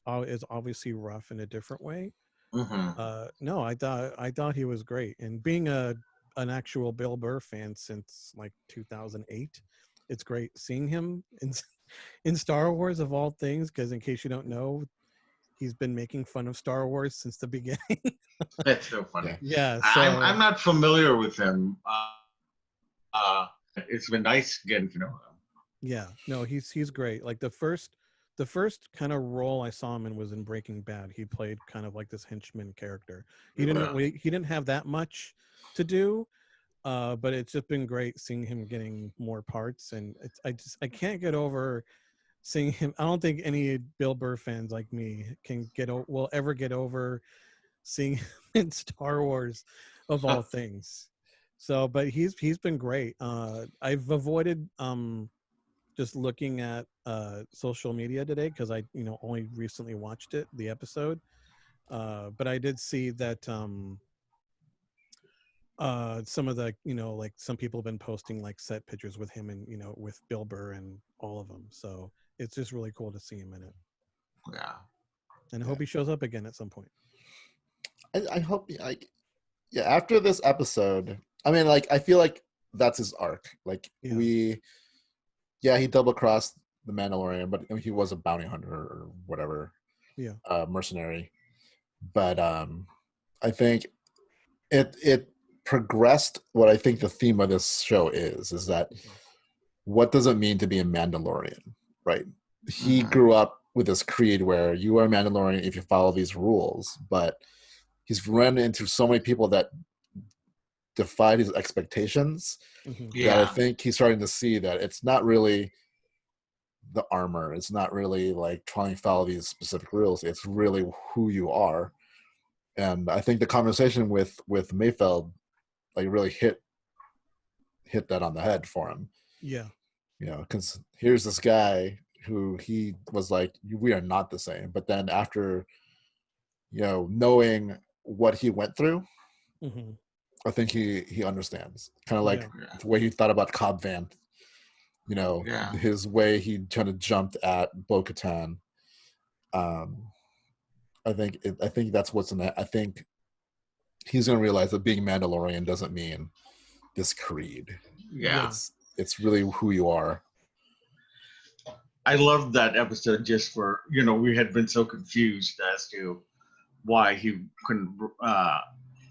is obviously rough in a different way. No, I thought he was great, and being an actual Bill Burr fan since like 2008, it's great seeing him in Star Wars of all things. Because in case you don't know, he's been making fun of Star Wars since the beginning. That's so funny. Yeah, so, I'm not familiar with him. It's been nice getting to know him. Yeah, no, he's great. Like the first kind of role I saw him in was in Breaking Bad. He played kind of like this henchman character. He didn't have that much to do, but it's just been great seeing him getting more parts. And I can't get over seeing him. I don't think any Bill Burr fans like me will ever get over seeing him in Star Wars, of all things. So, but he's been great. I've avoided just looking at social media today because I only recently watched the episode, but I did see that some of the like some people have been posting like set pictures with him and with Bill Burr and all of them, so it's just really cool to see him in it. Yeah, and I hope he shows up again at some point. I hope after this episode, I mean, like, I feel like that's his arc. Like, he double-crossed the Mandalorian, but he was a bounty hunter or whatever, mercenary. But I think it progressed what I think the theme of this show is that what does it mean to be a Mandalorian, right? He grew up with this creed where you are a Mandalorian if you follow these rules, but he's run into so many people that defied his expectations that I think he's starting to see that it's not really the armor. It's not really like trying to follow these specific rules. It's really who you are. And I think the conversation with Mayfeld like really hit that on the head for him. Yeah. Because here's this guy who he was like, we are not the same. But then after, knowing what he went through, I think he understands. Kind of like the way he thought about Cobb Vanth. His way he kind of jumped at Bo-Katan. I think that's what's in it. I think he's going to realize that being Mandalorian doesn't mean this creed. Yeah. It's really who you are. I loved that episode just for, we had been so confused as to why he couldn't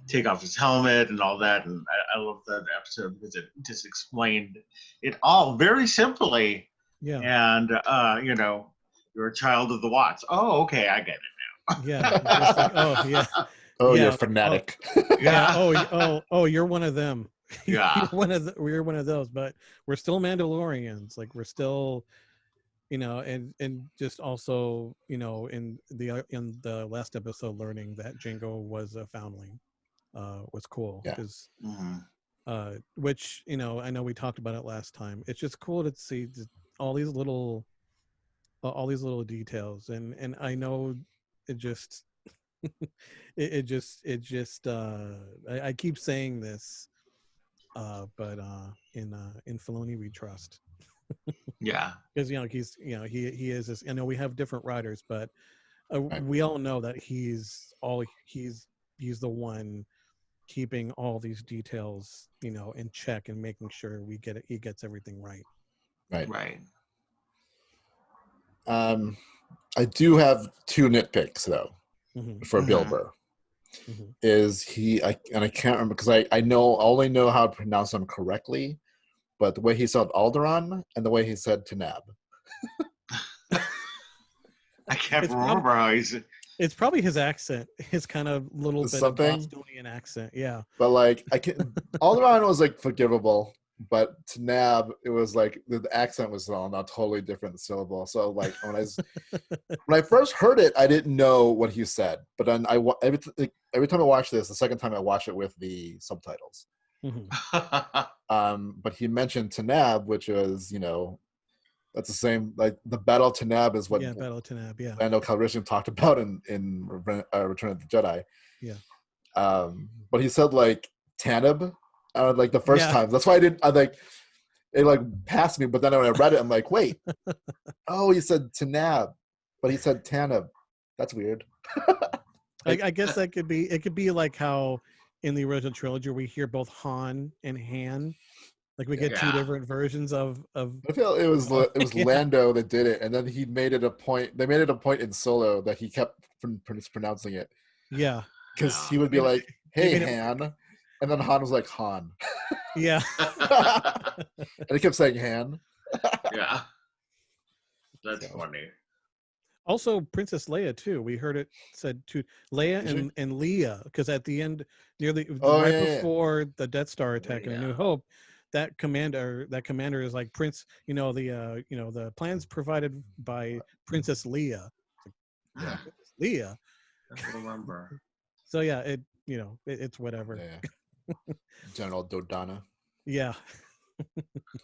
take off his helmet and all that. And I love that episode because it just explained it all very simply. Yeah. And, you're a child of the Watts. Oh, okay. I get it now. Yeah. Just like, oh, yeah. Oh, you're a fanatic. Yeah. Oh, you're one of them. Yeah. We're one of those, but we're still Mandalorians. Like, we're still, and just also, in the last episode, learning that Jango was a foundling was cool. Because, which, I know we talked about it last time. It's just cool to see all these little details, and I know it just it just I keep saying this, but in Filoni we trust. Yeah, because he is this. I know we have different writers, but we all know that he's the one keeping all these details in check and making sure he gets everything right. Right. I do have two nitpicks though for Bill Burr. Is I can't remember because I only know how to pronounce them correctly, but the way he said Alderaan and the way he said Tanab. I can't remember how he's. It's probably his accent, his kind of little bit of Bostonian accent. Yeah, but like Alderaan was like forgivable. But Tanab, it was like the accent was on a totally different syllable. So like when I first heard it, I didn't know what he said. But then every time I watch this, the second time I watch it with the subtitles. But he mentioned Tanab, which was that's the same. Like the Battle of Tanab is what Battle of Tanab. Yeah, Lando Calrissian talked about in Return of the Jedi. Yeah. But he said like Tanab. Like the first time. That's why it passed me. But then when I read it, I'm like, wait. Oh, he said Tanab, but he said Tanab. That's weird. I guess it could be like how in the original trilogy we hear both Han and Han. Like we get two different versions of. I feel it was Lando that did it, and then he made it a point. They made it a point in Solo that he kept pronouncing it. Yeah, because he would be like, "Hey, Han." And then Han was like, Han. Yeah. And he kept saying Han. Yeah. That's funny. Also, Princess Leia too. We heard it said to Leia and Leia, because at the end, before the Death Star attack in A New Hope, that commander is like Prince. The plans provided by Princess Leia. Yeah, Leia. I remember. So yeah, it's whatever. Yeah. General Dodonna. Yeah.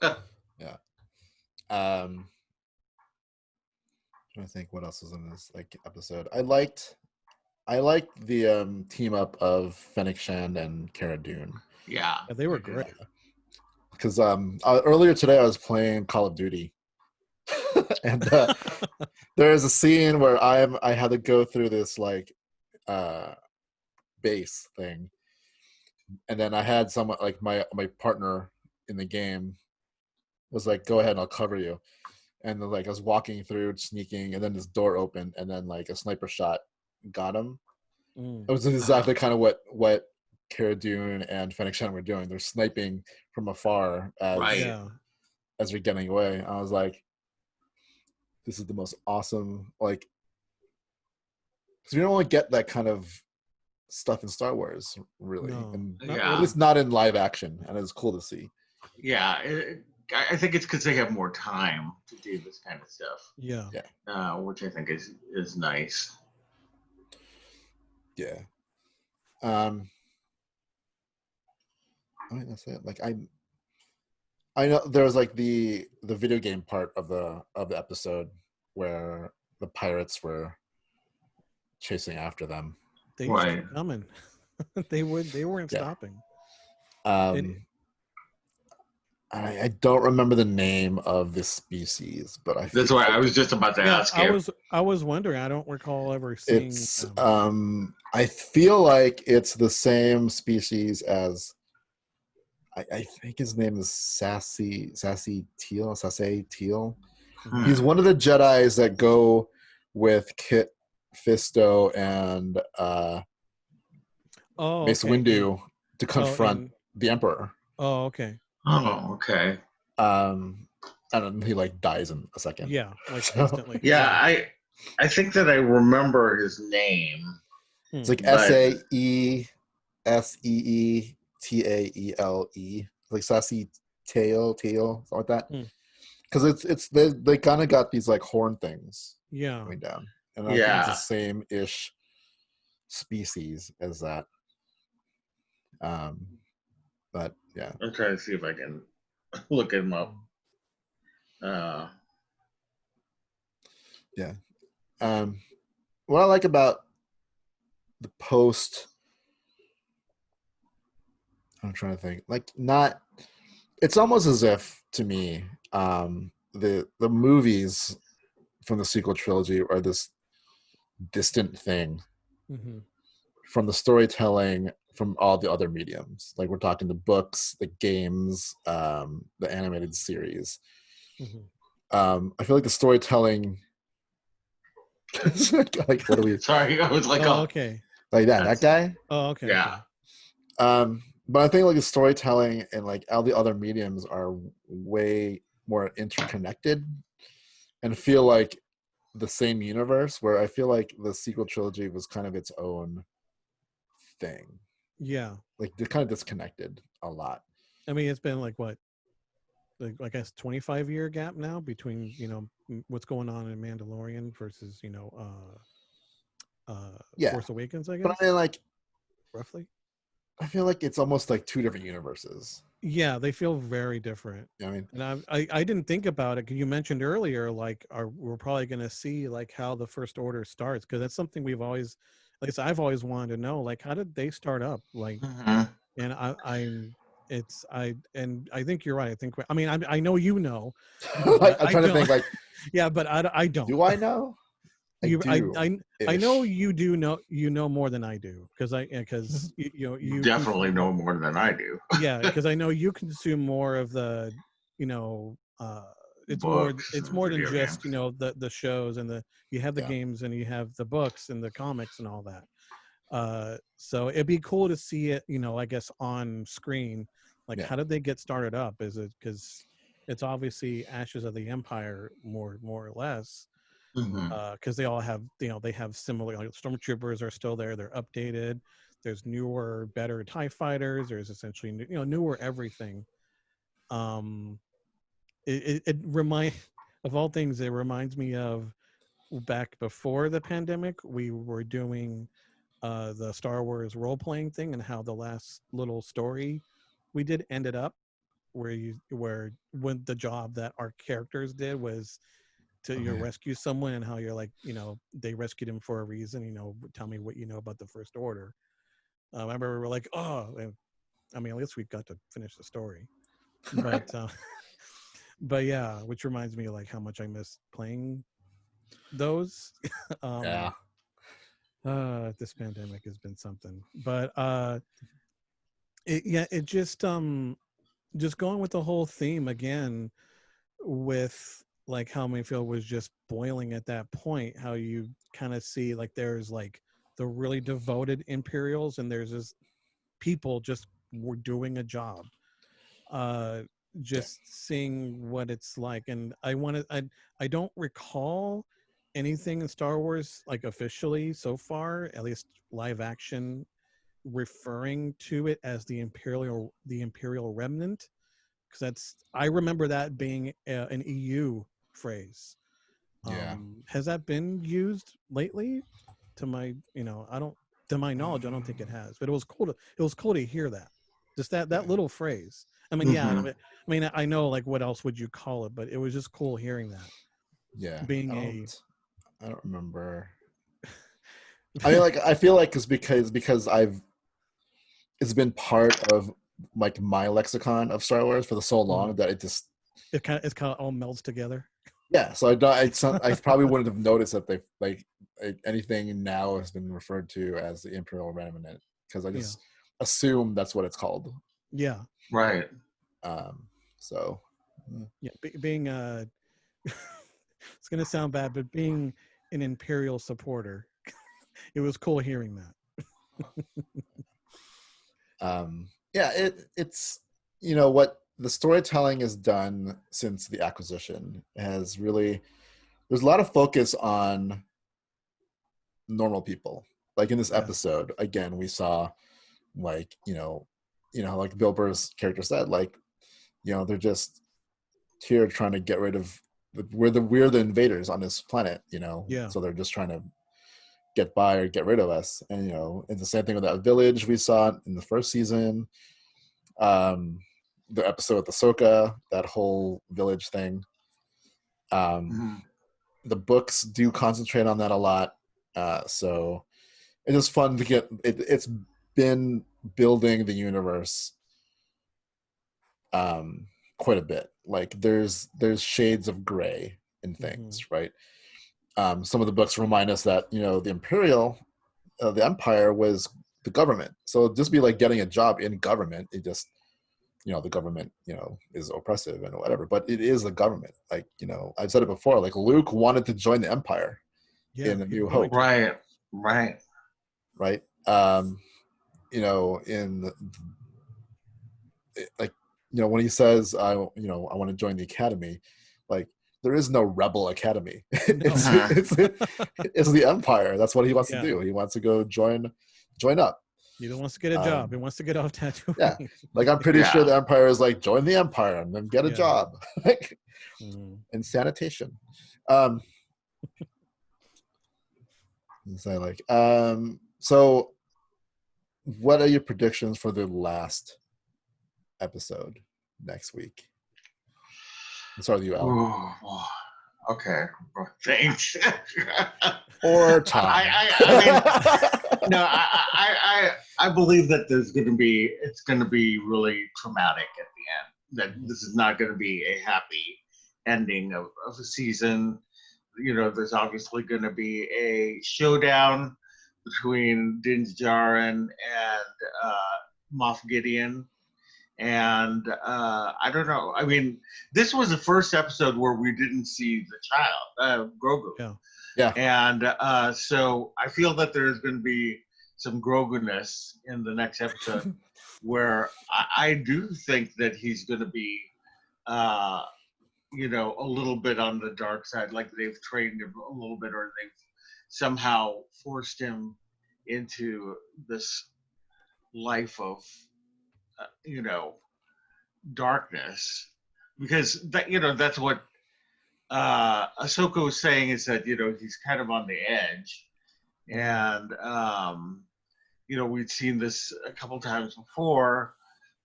Yeah. I'm trying to think what else was in this episode. I liked the team up of Fennec Shand and Cara Dune. Yeah, they were great. Because earlier today I was playing Call of Duty, and there is a scene where I had to go through this base thing, and then I had someone like my partner in the game was like, "Go ahead, I'll cover you." And then, I was walking through, sneaking, and then this door opened, and then a sniper shot got him. It was exactly kind of what Cara Dune and Fennec Shand were doing. They're sniping from afar as we're getting away. I was like, this is the most awesome, because we don't only get that kind of stuff in Star Wars, really. No. And at least not in live action, and it's cool to see. Yeah, I think it's because they have more time to do this kind of stuff. Yeah. Which I think is nice. Yeah. I mean, that's it. I know there was the video game part of the episode where the pirates were chasing after them. They just kept coming. They weren't stopping. I don't remember the name of this species, but that's why I was just about to ask you. I was wondering. I don't recall ever seeing. It's I feel like it's the same species as. I think his name is Sassy Teal. He's one of the Jedis that go with Kit Fisto and Mace Windu to confront the Emperor. Oh, okay. Oh, okay. And then he dies in a second. Yeah, instantly. Yeah, I think that I remember his name. It's SAESEETAELE, like Sassy Tail, something like that. Because it's they kind of got these horn things going down, and I think it's the same-ish species as that. But yeah, I'm trying to see if I can look him up. Yeah. What I like about the post, I'm trying to think, it's almost as if, to me, the movies from the sequel trilogy are this distant thing from the storytelling from all the other mediums. We're talking the books, the games, the animated series. I feel like the storytelling what are we? Sorry, I was okay. That guy? Oh, okay. Yeah. But I think the storytelling and all the other mediums are way more interconnected and feel like the same universe, where I feel like the sequel trilogy was kind of its own thing. Yeah. They're kind of disconnected a lot. I mean, it's been what? I guess 25-year gap now between, what's going on in Mandalorian versus, Force Awakens, I guess. But I mean, roughly. I feel like it's almost two different universes. Yeah, they feel very different. I mean, and I didn't think about it because you mentioned earlier, we're probably going to see how the First Order starts, because that's something we've always, I've always wanted to know, how did they start up? And I think you're right. I know you know. I'm trying to think yeah, but I don't. Do I know? I know you do know. You know more than I do, because you definitely know more than I do. Yeah, because I know you consume more of the it's more than just the shows and you have the games and you have the books and the comics and all that. So it'd be cool to see it, I guess on screen. How did they get started up? Is it because it's obviously Ashes of the Empire more or less, Mm-hmm. because they all have, they have similar, like, stormtroopers are still there, they're updated, there's newer, better TIE fighters, there's essentially newer everything. It remind of all things, it reminds me of back before the pandemic, we were doing the Star Wars role-playing thing, and how the last little story we did ended up where when the job that our characters did was to rescue someone, and how you're like, they rescued him for a reason, tell me what you know about the First Order. I remember we were like, oh, I mean, at least we got to finish the story. But but yeah, which reminds me of like how much I miss playing those. This pandemic has been something. But it just going with the whole theme again, with like how Mayfield was just boiling at that point, how you kind of see like there's like the really devoted Imperials, and there's this people just were doing a job. Just seeing what it's like. And I don't recall anything in Star Wars like officially so far, at least live action, referring to it as the Imperial Remnant, because I remember that being an EU phrase. Has that been used lately? To my knowledge, I don't think it has. But it was cool to hear that. Just that little phrase. I mean, I know, like, what else would you call it? But it was just cool hearing that. Yeah. Being I don't remember. I mean, like, I feel like it's because it's been part of like my lexicon of Star Wars for so long that it kind of all melds together. Yeah, so I probably wouldn't have noticed that they like anything now has been referred to as the Imperial Remnant, because I just assume that's what it's called. Yeah. Right. So. Yeah, being it's gonna sound bad, but being an Imperial supporter, it was cool hearing that. Yeah, it's what the storytelling has done since the acquisition has really. There's a lot of focus on normal people. Like in this episode, again, we saw like like Bill Burr's character said, like they're just here trying to get rid of we're the invaders on this planet, so they're just trying to get by or get rid of us. And it's the same thing with that village we saw in the first season, the episode with Ahsoka, that whole village thing. The books do concentrate on that a lot, so it's just fun to get it's been building the universe quite a bit. Like there's shades of gray in things, right? Some of the books remind us that the Empire was the government, so it'd just be like getting a job in government. It just the government is oppressive and whatever, but it is the government. Like I've said it before, like Luke wanted to join the Empire in A New Hope. Right. In like when he says I want to join the Academy, like there is no rebel academy. It's the Empire. That's what he wants to do. He wants to go join up. He wants to get a job. He wants to get off Tatooine. Yeah, like I'm pretty sure the Empire is like, join the Empire and then get a job, like in sanitation. So what are your predictions for the last episode next week? Let's start with you, Al. Okay, thanks. Or Tom. I believe that it's going to be really traumatic at the end. That this is not going to be a happy ending of a season. There's obviously going to be a showdown between Din Djarin and Moff Gideon. And I don't know. I mean, this was the first episode where we didn't see the child, Grogu. Yeah. And so I feel that there's going to be some Grogu-ness in the next episode, where I do think that he's going to be you know, a little bit on the dark side, like they've trained him a little bit, or they've somehow forced him into this life of, you know, darkness, because that, you know, that's what Ahsoka was saying, is that, you know, he's kind of on the edge, and you know, we'd seen this a couple times before,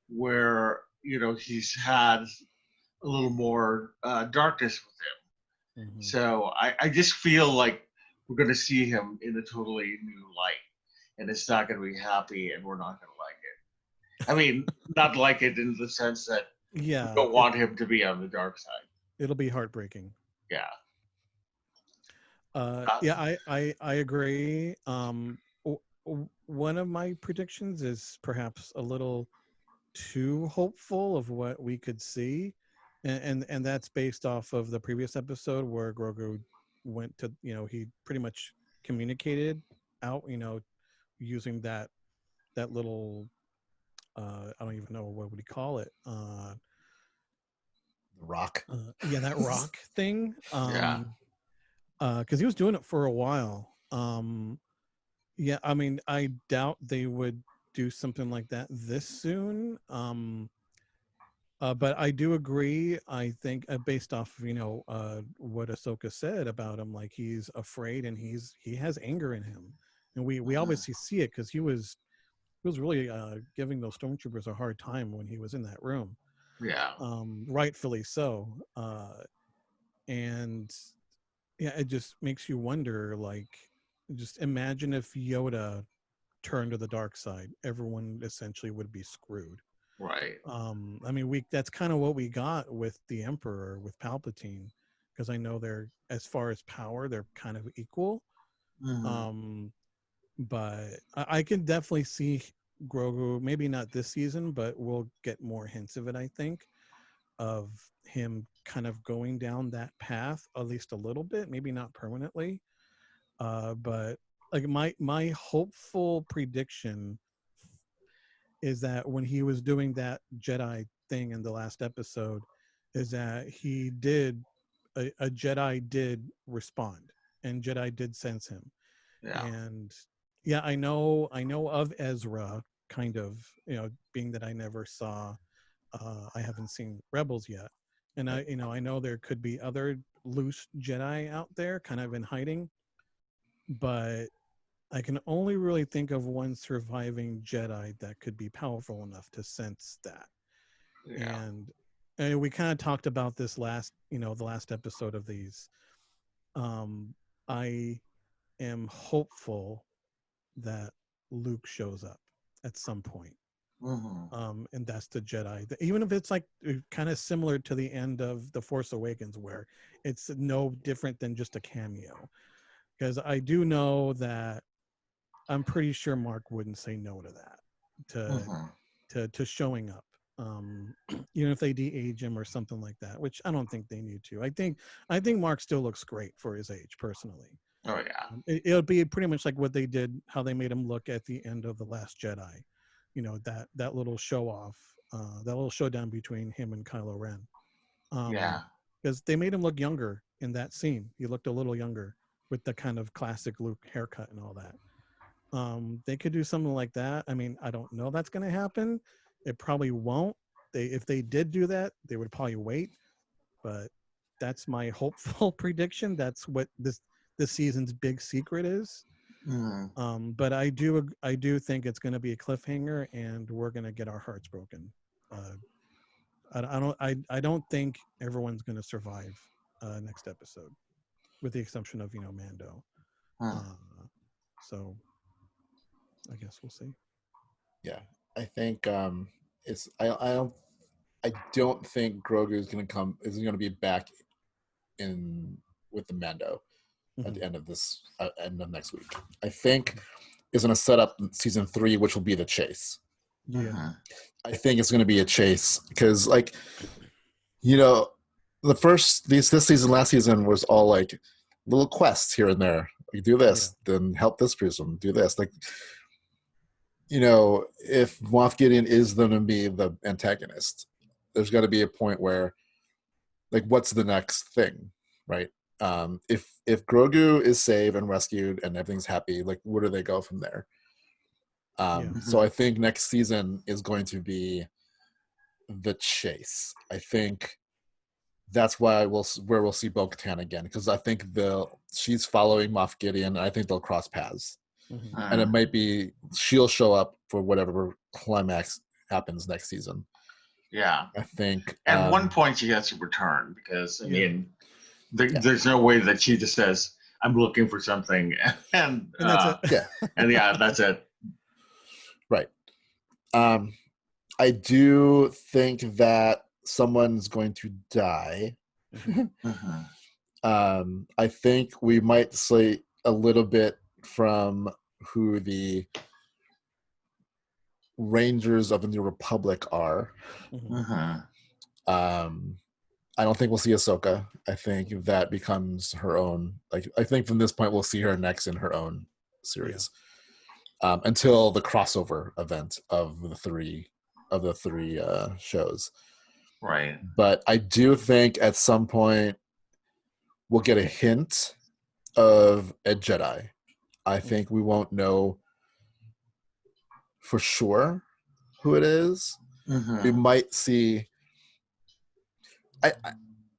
where, you know, he's had a little more darkness with him. Mm-hmm. So I just feel like we're going to see him in a totally new light, and it's not going to be happy, and we're not going to like it. I mean, not like it in the sense that we don't want him to be on the dark side. It'll be heartbreaking. Yeah. Yeah, I agree. One of my predictions is perhaps a little too hopeful of what we could see, and that's based off of the previous episode where Grogu went to, you know, he pretty much communicated out, you know, using that little I don't even know, what would he call it, rock. Yeah, that rock thing. Yeah. Because he was doing it for a while. Yeah, I mean, I doubt they would do something like that this soon. But I do agree. I think based off of, you know, what Ahsoka said about him, like he's afraid and he has anger in him, and we obviously see it because he was really giving those stormtroopers a hard time when he was in that room. Yeah. Rightfully so. And yeah, it just makes you wonder, like, just imagine if Yoda turned to the dark side, everyone essentially would be screwed. Right. I mean, that's kind of what we got with the Emperor, with Palpatine, because I know they're, as far as power, they're kind of equal. But I can definitely see Grogu, maybe not this season, but we'll get more hints of it, I think, of him kind of going down that path at least a little bit, maybe not permanently. But like my hopeful prediction is that when he was doing that Jedi thing in the last episode, is that he did a Jedi did respond, and Jedi did sense him. Yeah. And yeah, I know of Ezra, kind of, you know, being that I never saw, I haven't seen Rebels yet, and I know there could be other loose Jedi out there kind of in hiding, but I can only really think of one surviving Jedi that could be powerful enough to sense that. Yeah. And we kind of talked about this the last episode of these. I am hopeful that Luke shows up at some point. And that's the Jedi. Even if it's like kind of similar to the end of The Force Awakens, where it's no different than just a cameo. Because I do know that I'm pretty sure Mark wouldn't say no to that, to showing up. Even if they de-age him or something like that, which I don't think they need to. I think Mark still looks great for his age, personally. Oh yeah. It'll be pretty much like what they did, how they made him look at the end of The Last Jedi. You know, that little show off, that little showdown between him and Kylo Ren. Yeah. Because they made him look younger in that scene. He looked a little younger with the kind of classic Luke haircut and all that. They could do something like that. I mean, I don't know that's going to happen. It probably won't. If they did do that, they would probably wait. But that's my hopeful prediction. That's what this season's big secret is. But I do think it's going to be a cliffhanger, and we're going to get our hearts broken. I don't think everyone's going to survive next episode, with the exception of Mando. So I guess we'll see. Yeah, I think I don't think Grogu is going to be back in with the Mando at the end of next week. I think is going to set up season 3, which will be the chase. Yeah, I think it's going to be a chase because, like, this season, last season was all like little quests here and there. Like, do this, then help this person, do this. Like, if Moff Gideon is going to be the antagonist, there's got to be a point where like what's the next thing, right? If Grogu is saved and rescued and everything's happy, like where do they go from there? So I think next season is going to be the chase. I think that's why we'll see Bo-Katan again, because I think she's following Moff Gideon, and I think they'll cross paths. And it might be she'll show up for whatever climax happens next season. Yeah, I think at one point she has to return, because I mean, there's no way that she just says, "I'm looking for something," and that's it. And that's it. Right. I do think that someone's going to die. I think we might see a little bit from who the Rangers of the New Republic are. I don't think we'll see Ahsoka. I think that becomes her own. Like, I think from this point we'll see her next in her own series, until the crossover event of the three shows. Right. But I do think at some point we'll get a hint of a Jedi. I think we won't know for sure who it is. We might see. I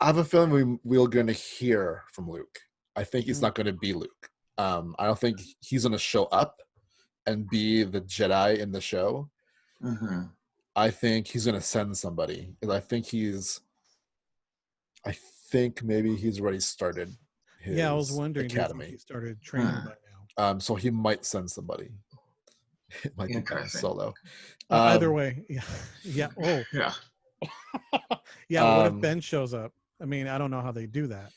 have a feeling we're going to hear from Luke. I think he's not going to be Luke. I don't think he's going to show up and be the Jedi in the show. I think he's going to send somebody. And I think maybe he's already started his I was wondering academy. If he started training by now. So he might send somebody. It might be Solo. Either way, yeah. Oh, yeah. What if Ben shows up? I mean, I don't know how they do that.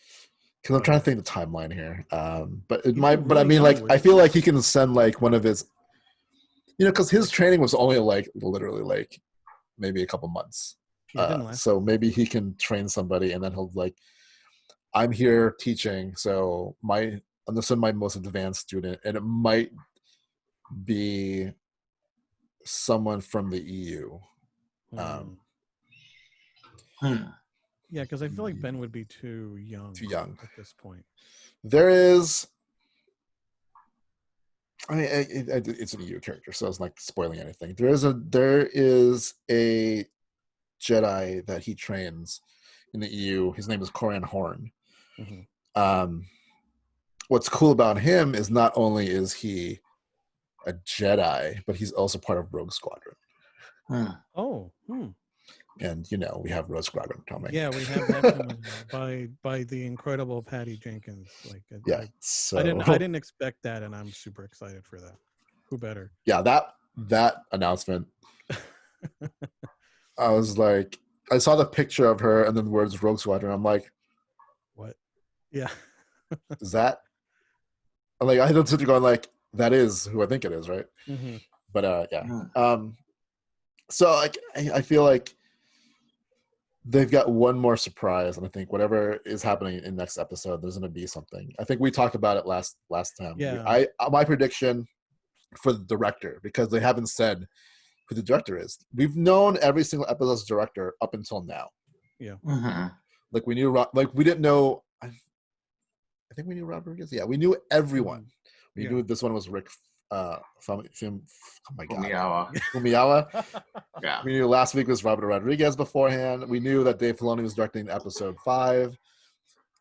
Because I'm trying to think the timeline here. But it might. Really, but I mean, like, I feel like he can send like one of his. Because his training was only like literally like maybe a couple months. So maybe he can train somebody, and then he'll like, I'm here teaching, so I'm gonna send my most advanced student, and it might be someone from the EU. Yeah, because I feel like Ben would be too young at this point. There is. I mean, it's an EU character, so it's not spoiling anything. There is a Jedi that he trains in the EU. His name is Koran Horn. What's cool about him is not only is he a Jedi, but he's also part of Rogue Squadron. And we have Rogue Squadron coming. Yeah, we have that coming by the incredible Patty Jenkins. Like, so I didn't expect that, and I'm super excited for that. Who better? Yeah, that announcement. I was like, I saw the picture of her and then the words Rogue Squadron. I'm like, what? Yeah. Is that? Like, I don't sit there going like, that is who I think it is, right? But so like I feel like they've got one more surprise, and I think whatever is happening in next episode, there's going to be something. I think we talked about it last time. Yeah. My prediction for the director, because they haven't said who the director is. We've known every single episode's director up until now. Yeah. Like we knew, like we didn't know. I think we knew Rodriguez. Yeah, we knew everyone. We knew this one was Rick. Fumiyawa. Yeah. We knew last week was Robert Rodriguez beforehand. We knew that Dave Filoni was directing episode 5.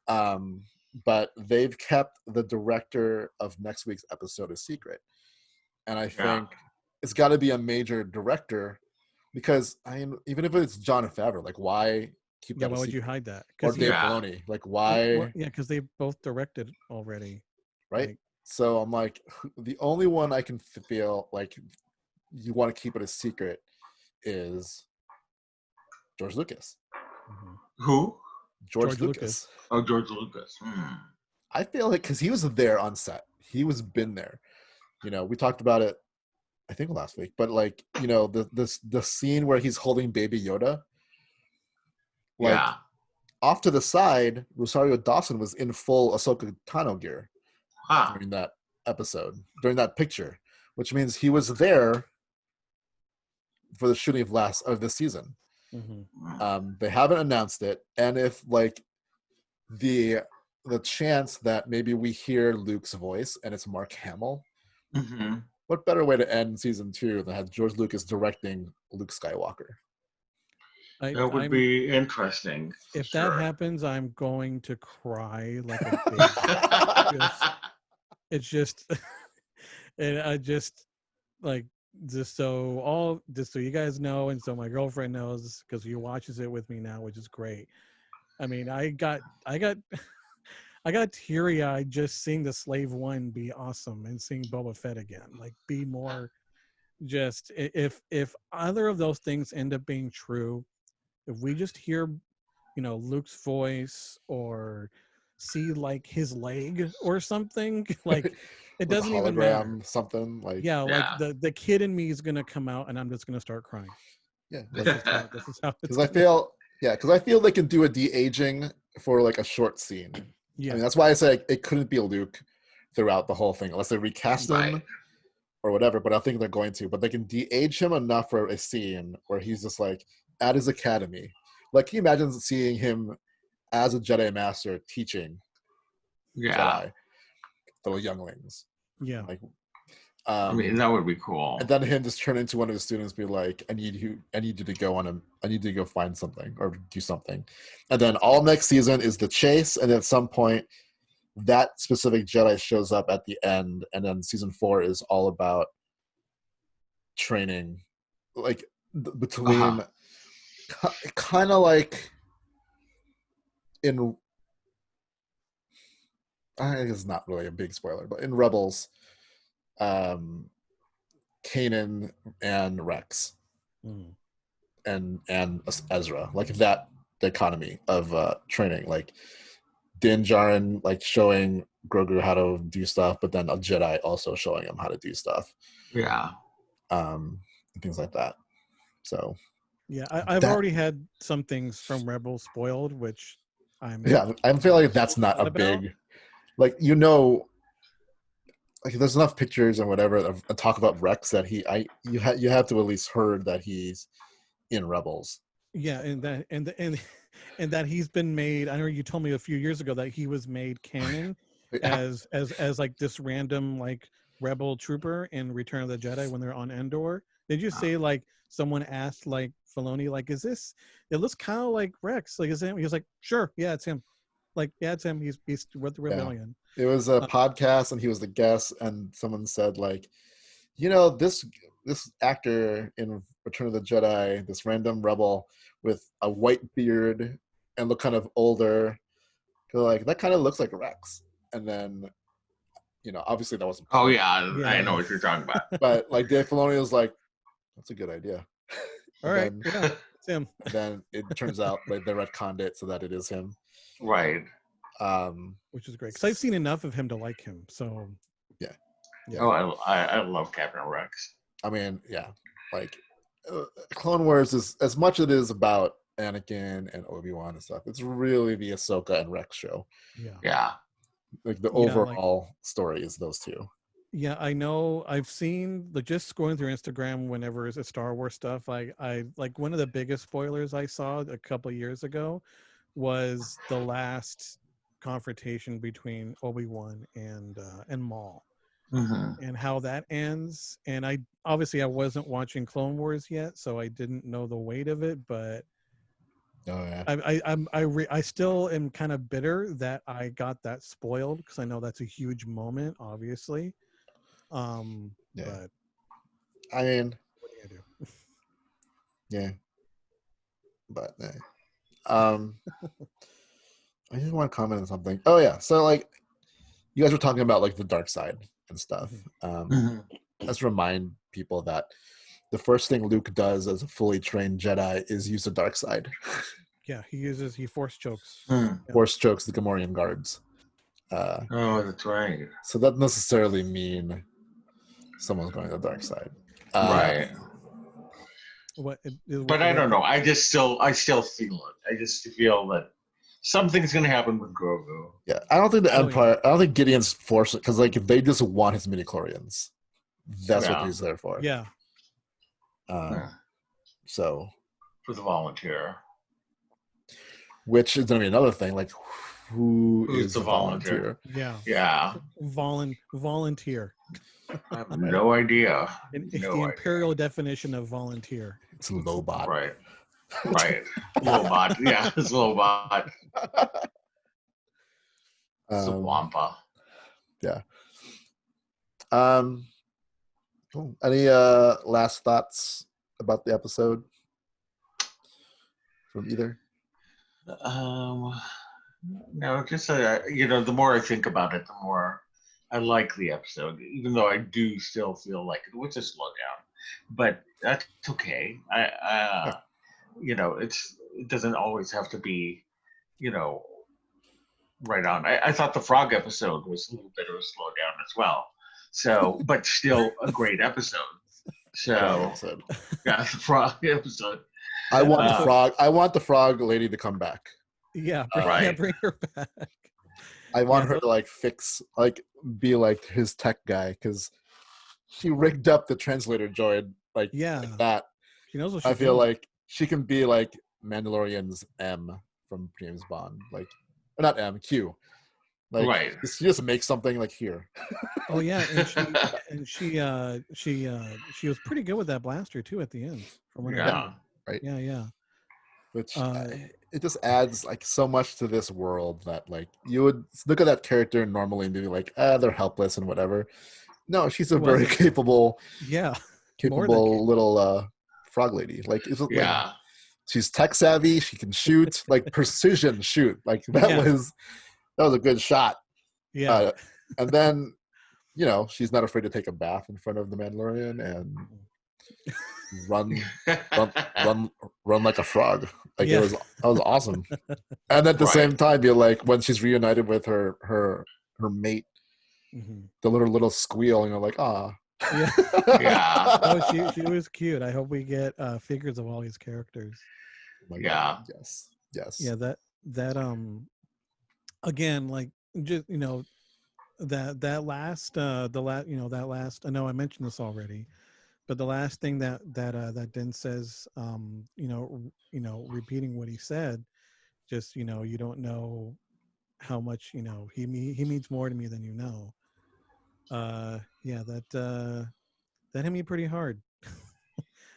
But they've kept the director of next week's episode a secret. And I think it's got to be a major director, because even if it's Jon Favreau, like why keep that? Why would you hide that? Or Dave Filoni, like why? Because they both directed already, right? Like, so I'm like, the only one I can feel like you want to keep it a secret is George Lucas. Who? George Lucas. Oh, George Lucas. I feel like because he was there on set, been there. We talked about it, I think last week, but like the scene where he's holding Baby Yoda, like off to the side, Rosario Dawson was in full Ahsoka Tano gear during that episode, during that picture, which means he was there for the shooting of this season. Mm-hmm. They haven't announced it, and if like the chance that maybe we hear Luke's voice and it's Mark Hamill, what better way to end season 2 than have George Lucas directing Luke Skywalker? That would be interesting. If that happens, I'm going to cry like a baby. It's just, and I just like just so you guys know, and so my girlfriend knows because she watches it with me now, which is great. I mean, I got teary-eyed just seeing the Slave One be awesome and seeing Boba Fett again. Like, be more just if either of those things end up being true, if we just hear, Luke's voice or see like his leg or something, like it doesn't even matter. Something like like the kid in me is gonna come out and I'm just gonna start crying. Yeah, this is how because I feel they can do a de-aging for like a short scene. Yeah, I mean, that's why I say it couldn't be Luke throughout the whole thing unless they recast him or whatever. But I think they're going to. But they can de-age him enough for a scene where he's just like at his academy. Like, can you imagine seeing him as a Jedi Master teaching Jedi, little younglings? Yeah. Like, I mean, that would be cool. And then him just turn into one of his students, be like, I need you to go find something or do something. And then all next season is the chase, and at some point that specific Jedi shows up at the end, and then season 4 is all about training, like between kind of like in, I guess it's not really a big spoiler, but in Rebels, Kanan and Rex and Ezra, like that dichotomy of training, like Din Djarin like showing Grogu how to do stuff, but then a Jedi also showing him how to do stuff. Things like that. So yeah, I've already had some things from Rebels spoiled, which I'm I feel like that's not a big, like, like there's enough pictures and whatever of talk about Rex that you have to at least heard that he's in Rebels. Yeah, and that he's been made. I know you told me a few years ago that he was made canon as like this random like rebel trooper in Return of the Jedi when they're on Endor. Did you say like someone asked like Filoni, like, is this? It looks kind of like Rex. Like, is it him? He was like, sure, yeah, it's him. Like, yeah, it's him. He's with the rebellion. Yeah. It was a podcast, and he was the guest, and someone said like, this actor in Return of the Jedi, this random rebel with a white beard and look kind of older, like that kind of looks like Rex. And then, obviously that wasn't. Oh yeah, I know what you're talking about. But like Dave Filoni was like, that's a good idea. All right, yeah, it's him. Then it turns out like they retconned it so that it is him. Right. Which is great because I've seen enough of him to like him. So yeah. Oh, I love Captain Rex. I mean, yeah, like Clone Wars is, as much as it is about Anakin and Obi-Wan and stuff, it's really the Ahsoka and Rex show. Yeah. Like the overall story is those two. Yeah, I know. I've seen just going through Instagram whenever it's Star Wars stuff. I like one of the biggest spoilers I saw a couple of years ago was the last confrontation between Obi-Wan and Maul. And how that ends. And I wasn't watching Clone Wars yet, so I didn't know the weight of it. But I still am kind of bitter that I got that spoiled because I know that's a huge moment, obviously. But I mean, what are you gonna do? Yeah, but I just want to comment on something. Oh yeah, so like you guys were talking about like the dark side and stuff. Let's remind people that the first thing Luke does as a fully trained Jedi is use the dark side. Yeah, he force chokes. Force chokes the Gamorrean guards. That's right. So that doesn't necessarily mean someone's going to the dark side. Right. But I don't know. I still feel it. I just feel that something's going to happen with Grogu. Yeah, I don't think the Empire. I don't think Gideon's forced it because, like, if they just want his midichlorians, that's what he's there for. Yeah. So, for the volunteer. Which is going to be another thing. Like, who's the volunteer? Yeah. Volunteer. I have no idea. The imperial definition of volunteer. It's Lobot. Right. Lobot. Yeah, it's Lobot. It's a Wampa. Yeah. Cool. Any last thoughts about the episode from either? No, just the more I think about it, the more I like the episode. Even though I do still feel like it was a slowdown, but that's okay. It doesn't always have to be, right on. I thought the frog episode was a little bit of a slowdown as well. So, but still a great episode. So, yeah, the frog episode. I want the frog lady to come back. Yeah, bring her back. I want her to be like his tech guy, because she rigged up the translator droid like that. She knows what I feel like she can be like Mandalorian's M from James Bond, like not M, Q. Like she just makes something like here. Oh yeah, and she was pretty good with that blaster too at the end. From what I know. Right. Yeah. Which it just adds like so much to this world that like you would look at that character normally and be like, they're helpless and whatever. No, she's a very capable little frog lady. Like like, she's tech savvy. She can shoot, like precision shoot. Like that was a good shot. Yeah. And then, she's not afraid to take a bath in front of the Mandalorian and run like a frog. Like that was awesome. And at the same time, you're like, when she's reunited with her mate, the little squeal, and you're like, ah. Yeah. Oh, she was cute. I hope we get figures of all these characters. Oh my God. Yes. Yeah, that again, like, just that last that last, I know I mentioned this already, but the last thing that Din says, repeating what he said, just you don't know how much he means more to me than you know. That hit me pretty hard.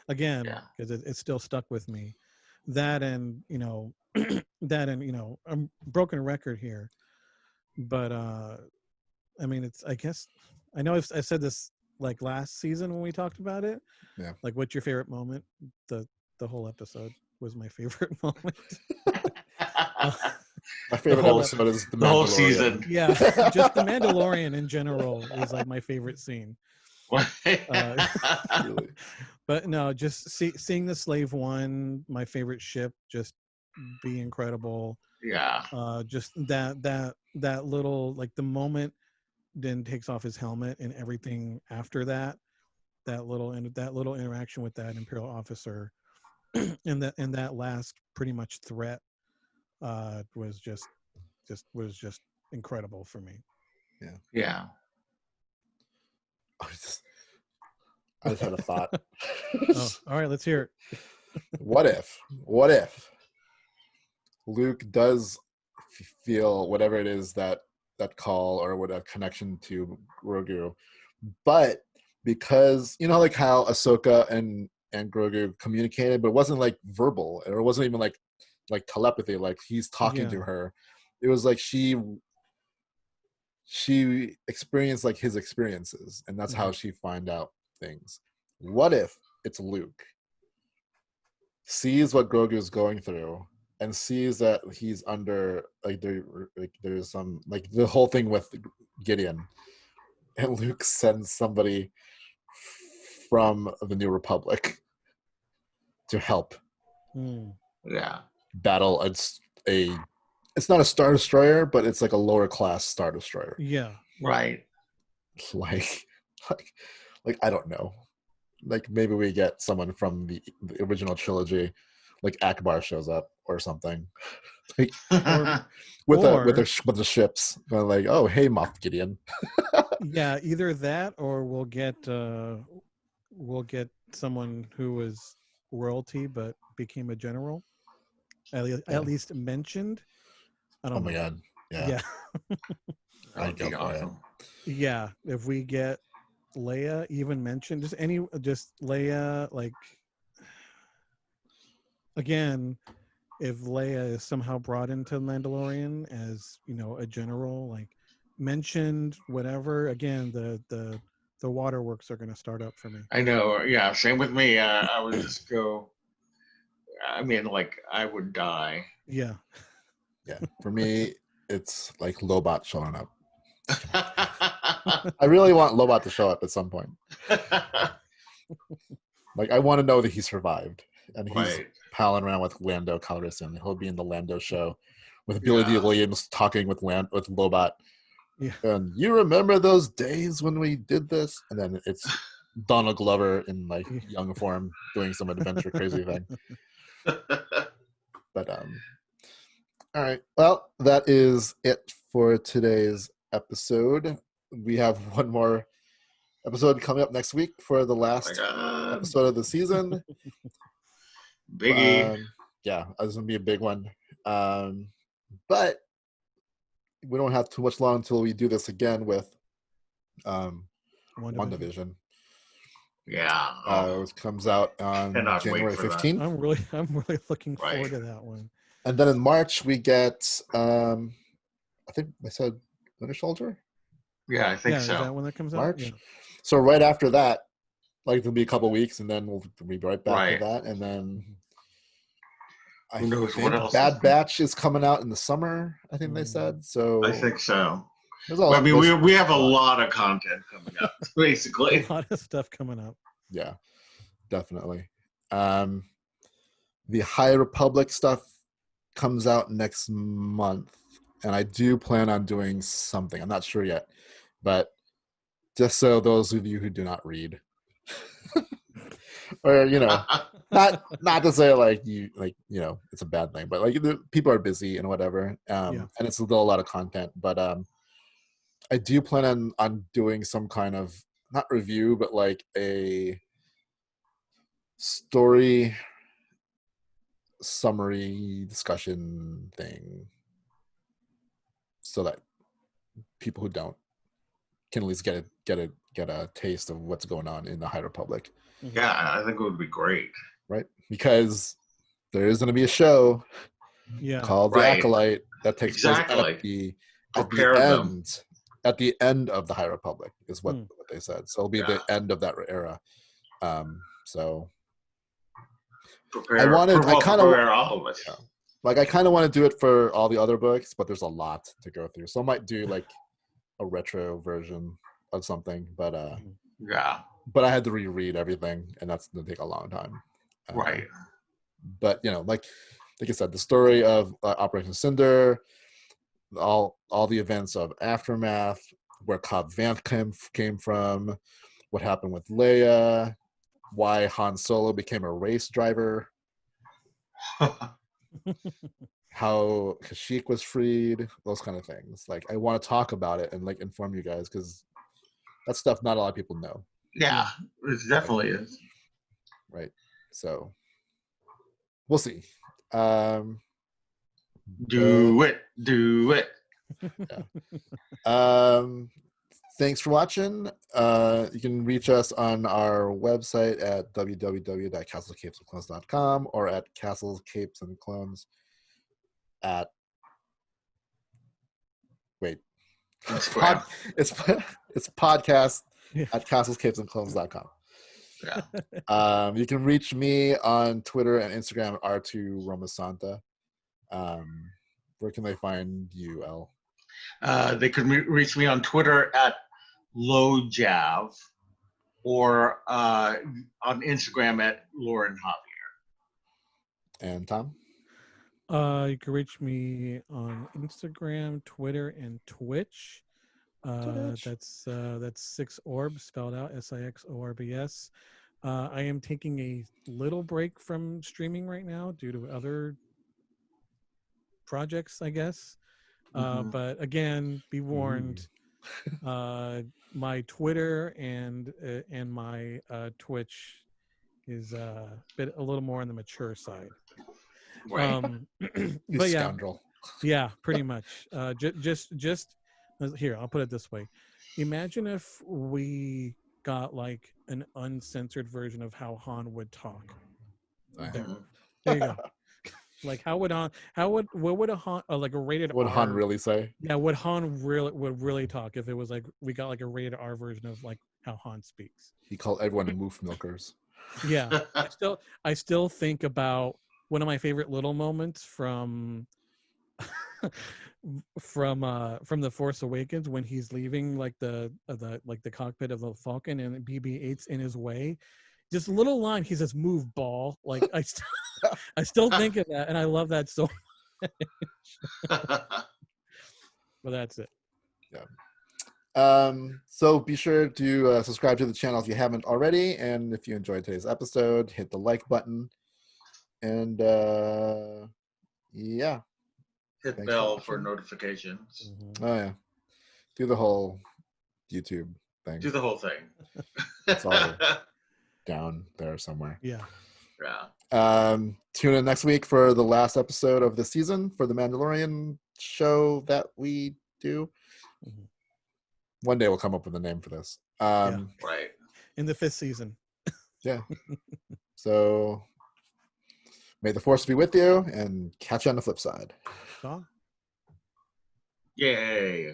Again, because it still stuck with me. That and I'm broken record here, but I mean, I guess I know I said this like last season when we talked about it. Yeah. Like, what's your favorite moment? The whole episode was my favorite moment. My favorite episode is the whole season. Yeah, just the Mandalorian in general is like my favorite scene. Really. But no, just seeing the Slave One, my favorite ship, just be incredible. Yeah. Just that little, like, the moment Din takes off his helmet and everything after that little interaction with that Imperial officer, and that last pretty much threat was just incredible for me. Yeah. I just had a thought. All right, let's hear it. What if Luke does feel whatever it is, that call or what a connection to Grogu, but because like how Ahsoka and Grogu communicated, but it wasn't like verbal, or it wasn't even like telepathy, like he's talking to her. It was like she experienced like his experiences, and that's how she find out things. What if it's Luke sees what Grogu is going through and sees that he's under there's some like the whole thing with Gideon, and Luke sends somebody from the New Republic to help battle it's not a Star Destroyer, but it's like a lower class Star Destroyer. Yeah. Right. Like I don't know. Like maybe we get someone from the original trilogy, like Akbar shows up or something, like with the ships, like, oh hey Moff Gideon. Yeah, either that or we'll get someone who was royalty, but became a general. At least mentioned. I don't know. Oh my god. Yeah. Yeah. That would be awesome. Yeah. If we get Leia even mentioned, just Leia, like, again, if Leia is somehow brought into Mandalorian as, a general, like, mentioned, whatever, again, the waterworks are going to start up for me. I know. Yeah, same with me. I would just go. I mean, like, I would die. Yeah. Yeah. For me, it's like Lobot showing up. I really want Lobot to show up at some point. Like, I want to know that he survived and he's palling around with Lando Calrissian. He'll be in the Lando show with Billy D. Williams talking with Lobot. Yeah. And you remember those days when we did this? And then it's Donald Glover in like young form doing some adventure crazy thing. But all right. Well, that is it for today's episode. We have one more episode coming up next week for the last episode of the season. Biggie. Yeah, it's gonna be a big one. But we don't have too much long until we do this again with WandaVision. Yeah. Which comes out on January 15th. I'm really looking forward to that one. And then in March we get I think I said Winter Soldier. Yeah, I think so. Is that when that comes March? out? Yeah. So right after that, like it'll be a couple weeks, and then we'll be right back to that, and then I think Bad Batch is coming out in the summer. I think they said so. I think so. I mean, we have a lot of content coming up, basically. A lot of stuff coming up. Yeah, definitely. The High Republic stuff comes out next month, and I do plan on doing something. I'm not sure yet, but just so those of you who do not read, or not to say it's a bad thing, but like people are busy and whatever, and it's still a lot of content. But I do plan on doing some kind of not review, but like a story summary discussion thing, so that people who don't can at least get a taste of what's going on in the High Republic. Yeah, I think it would be great. Right? Because there is going to be a show called The Acolyte that takes place at the end of the High Republic is what they said. So it'll be the end of that era. So prepare all of us. Like I kind of want to do it for all the other books, but there's a lot to go through. So I might do like a retro version of something, but but I had to reread everything, and that's gonna take a long time. But like I said, the story of Operation Cinder, all the events of Aftermath, where Cobb Vanth came from, what happened with Leia, why Han Solo became a race driver, how Kashyyyk was freed, those kind of things. Like I want to talk about it and like inform you guys, because that's stuff not a lot of people know. Yeah, it definitely is. Right. So we'll see. Do it. Yeah. Thanks for watching. You can reach us on our website at www.castlescapesandclones.com or at castlescapesandclones at it's podcast at castlescapesandclones.com. Yeah. You can reach me on Twitter and Instagram at R2Romasanta. Where can they find you, El? They can reach me on Twitter at LowJav or on Instagram at Loren Javier. And Tom? You can reach me on Instagram, Twitter, and Twitch. That's 6Orbs, spelled out SIXORBS. I am taking a little break from streaming right now due to other projects, I guess. But again, be warned. My Twitter and my Twitch is a little more on the mature side. Right. But yeah, scoundrel. Yeah, pretty much. Just here. I'll put it this way: imagine if we got like an uncensored version of how Han would talk. There you go. Like what would a Han like a rated What R? Han really say? Yeah, would Han really talk if it was like we got like a rated R version of like how Han speaks? He called everyone moof milkers. Yeah, I still think about one of my favorite little moments from The Force Awakens when he's leaving like the cockpit of the Falcon and BB-8's in his way. Just a little line, he says, "Move, ball." Like I still think of that, and I love that so much. Well, that's it. Yeah. So be sure to subscribe to the channel if you haven't already, and if you enjoyed today's episode, hit the like button, and yeah. Hit Thanks bell for notifications. Oh yeah, do the whole YouTube thing. Do the whole thing. It's all down there somewhere. Yeah. Tune in next week for the last episode of the season for the Mandalorian show that we do. One day we'll come up with a name for this. Right. In the 5th season. Yeah. So may the Force be with you, and catch you on the flip side. Yay.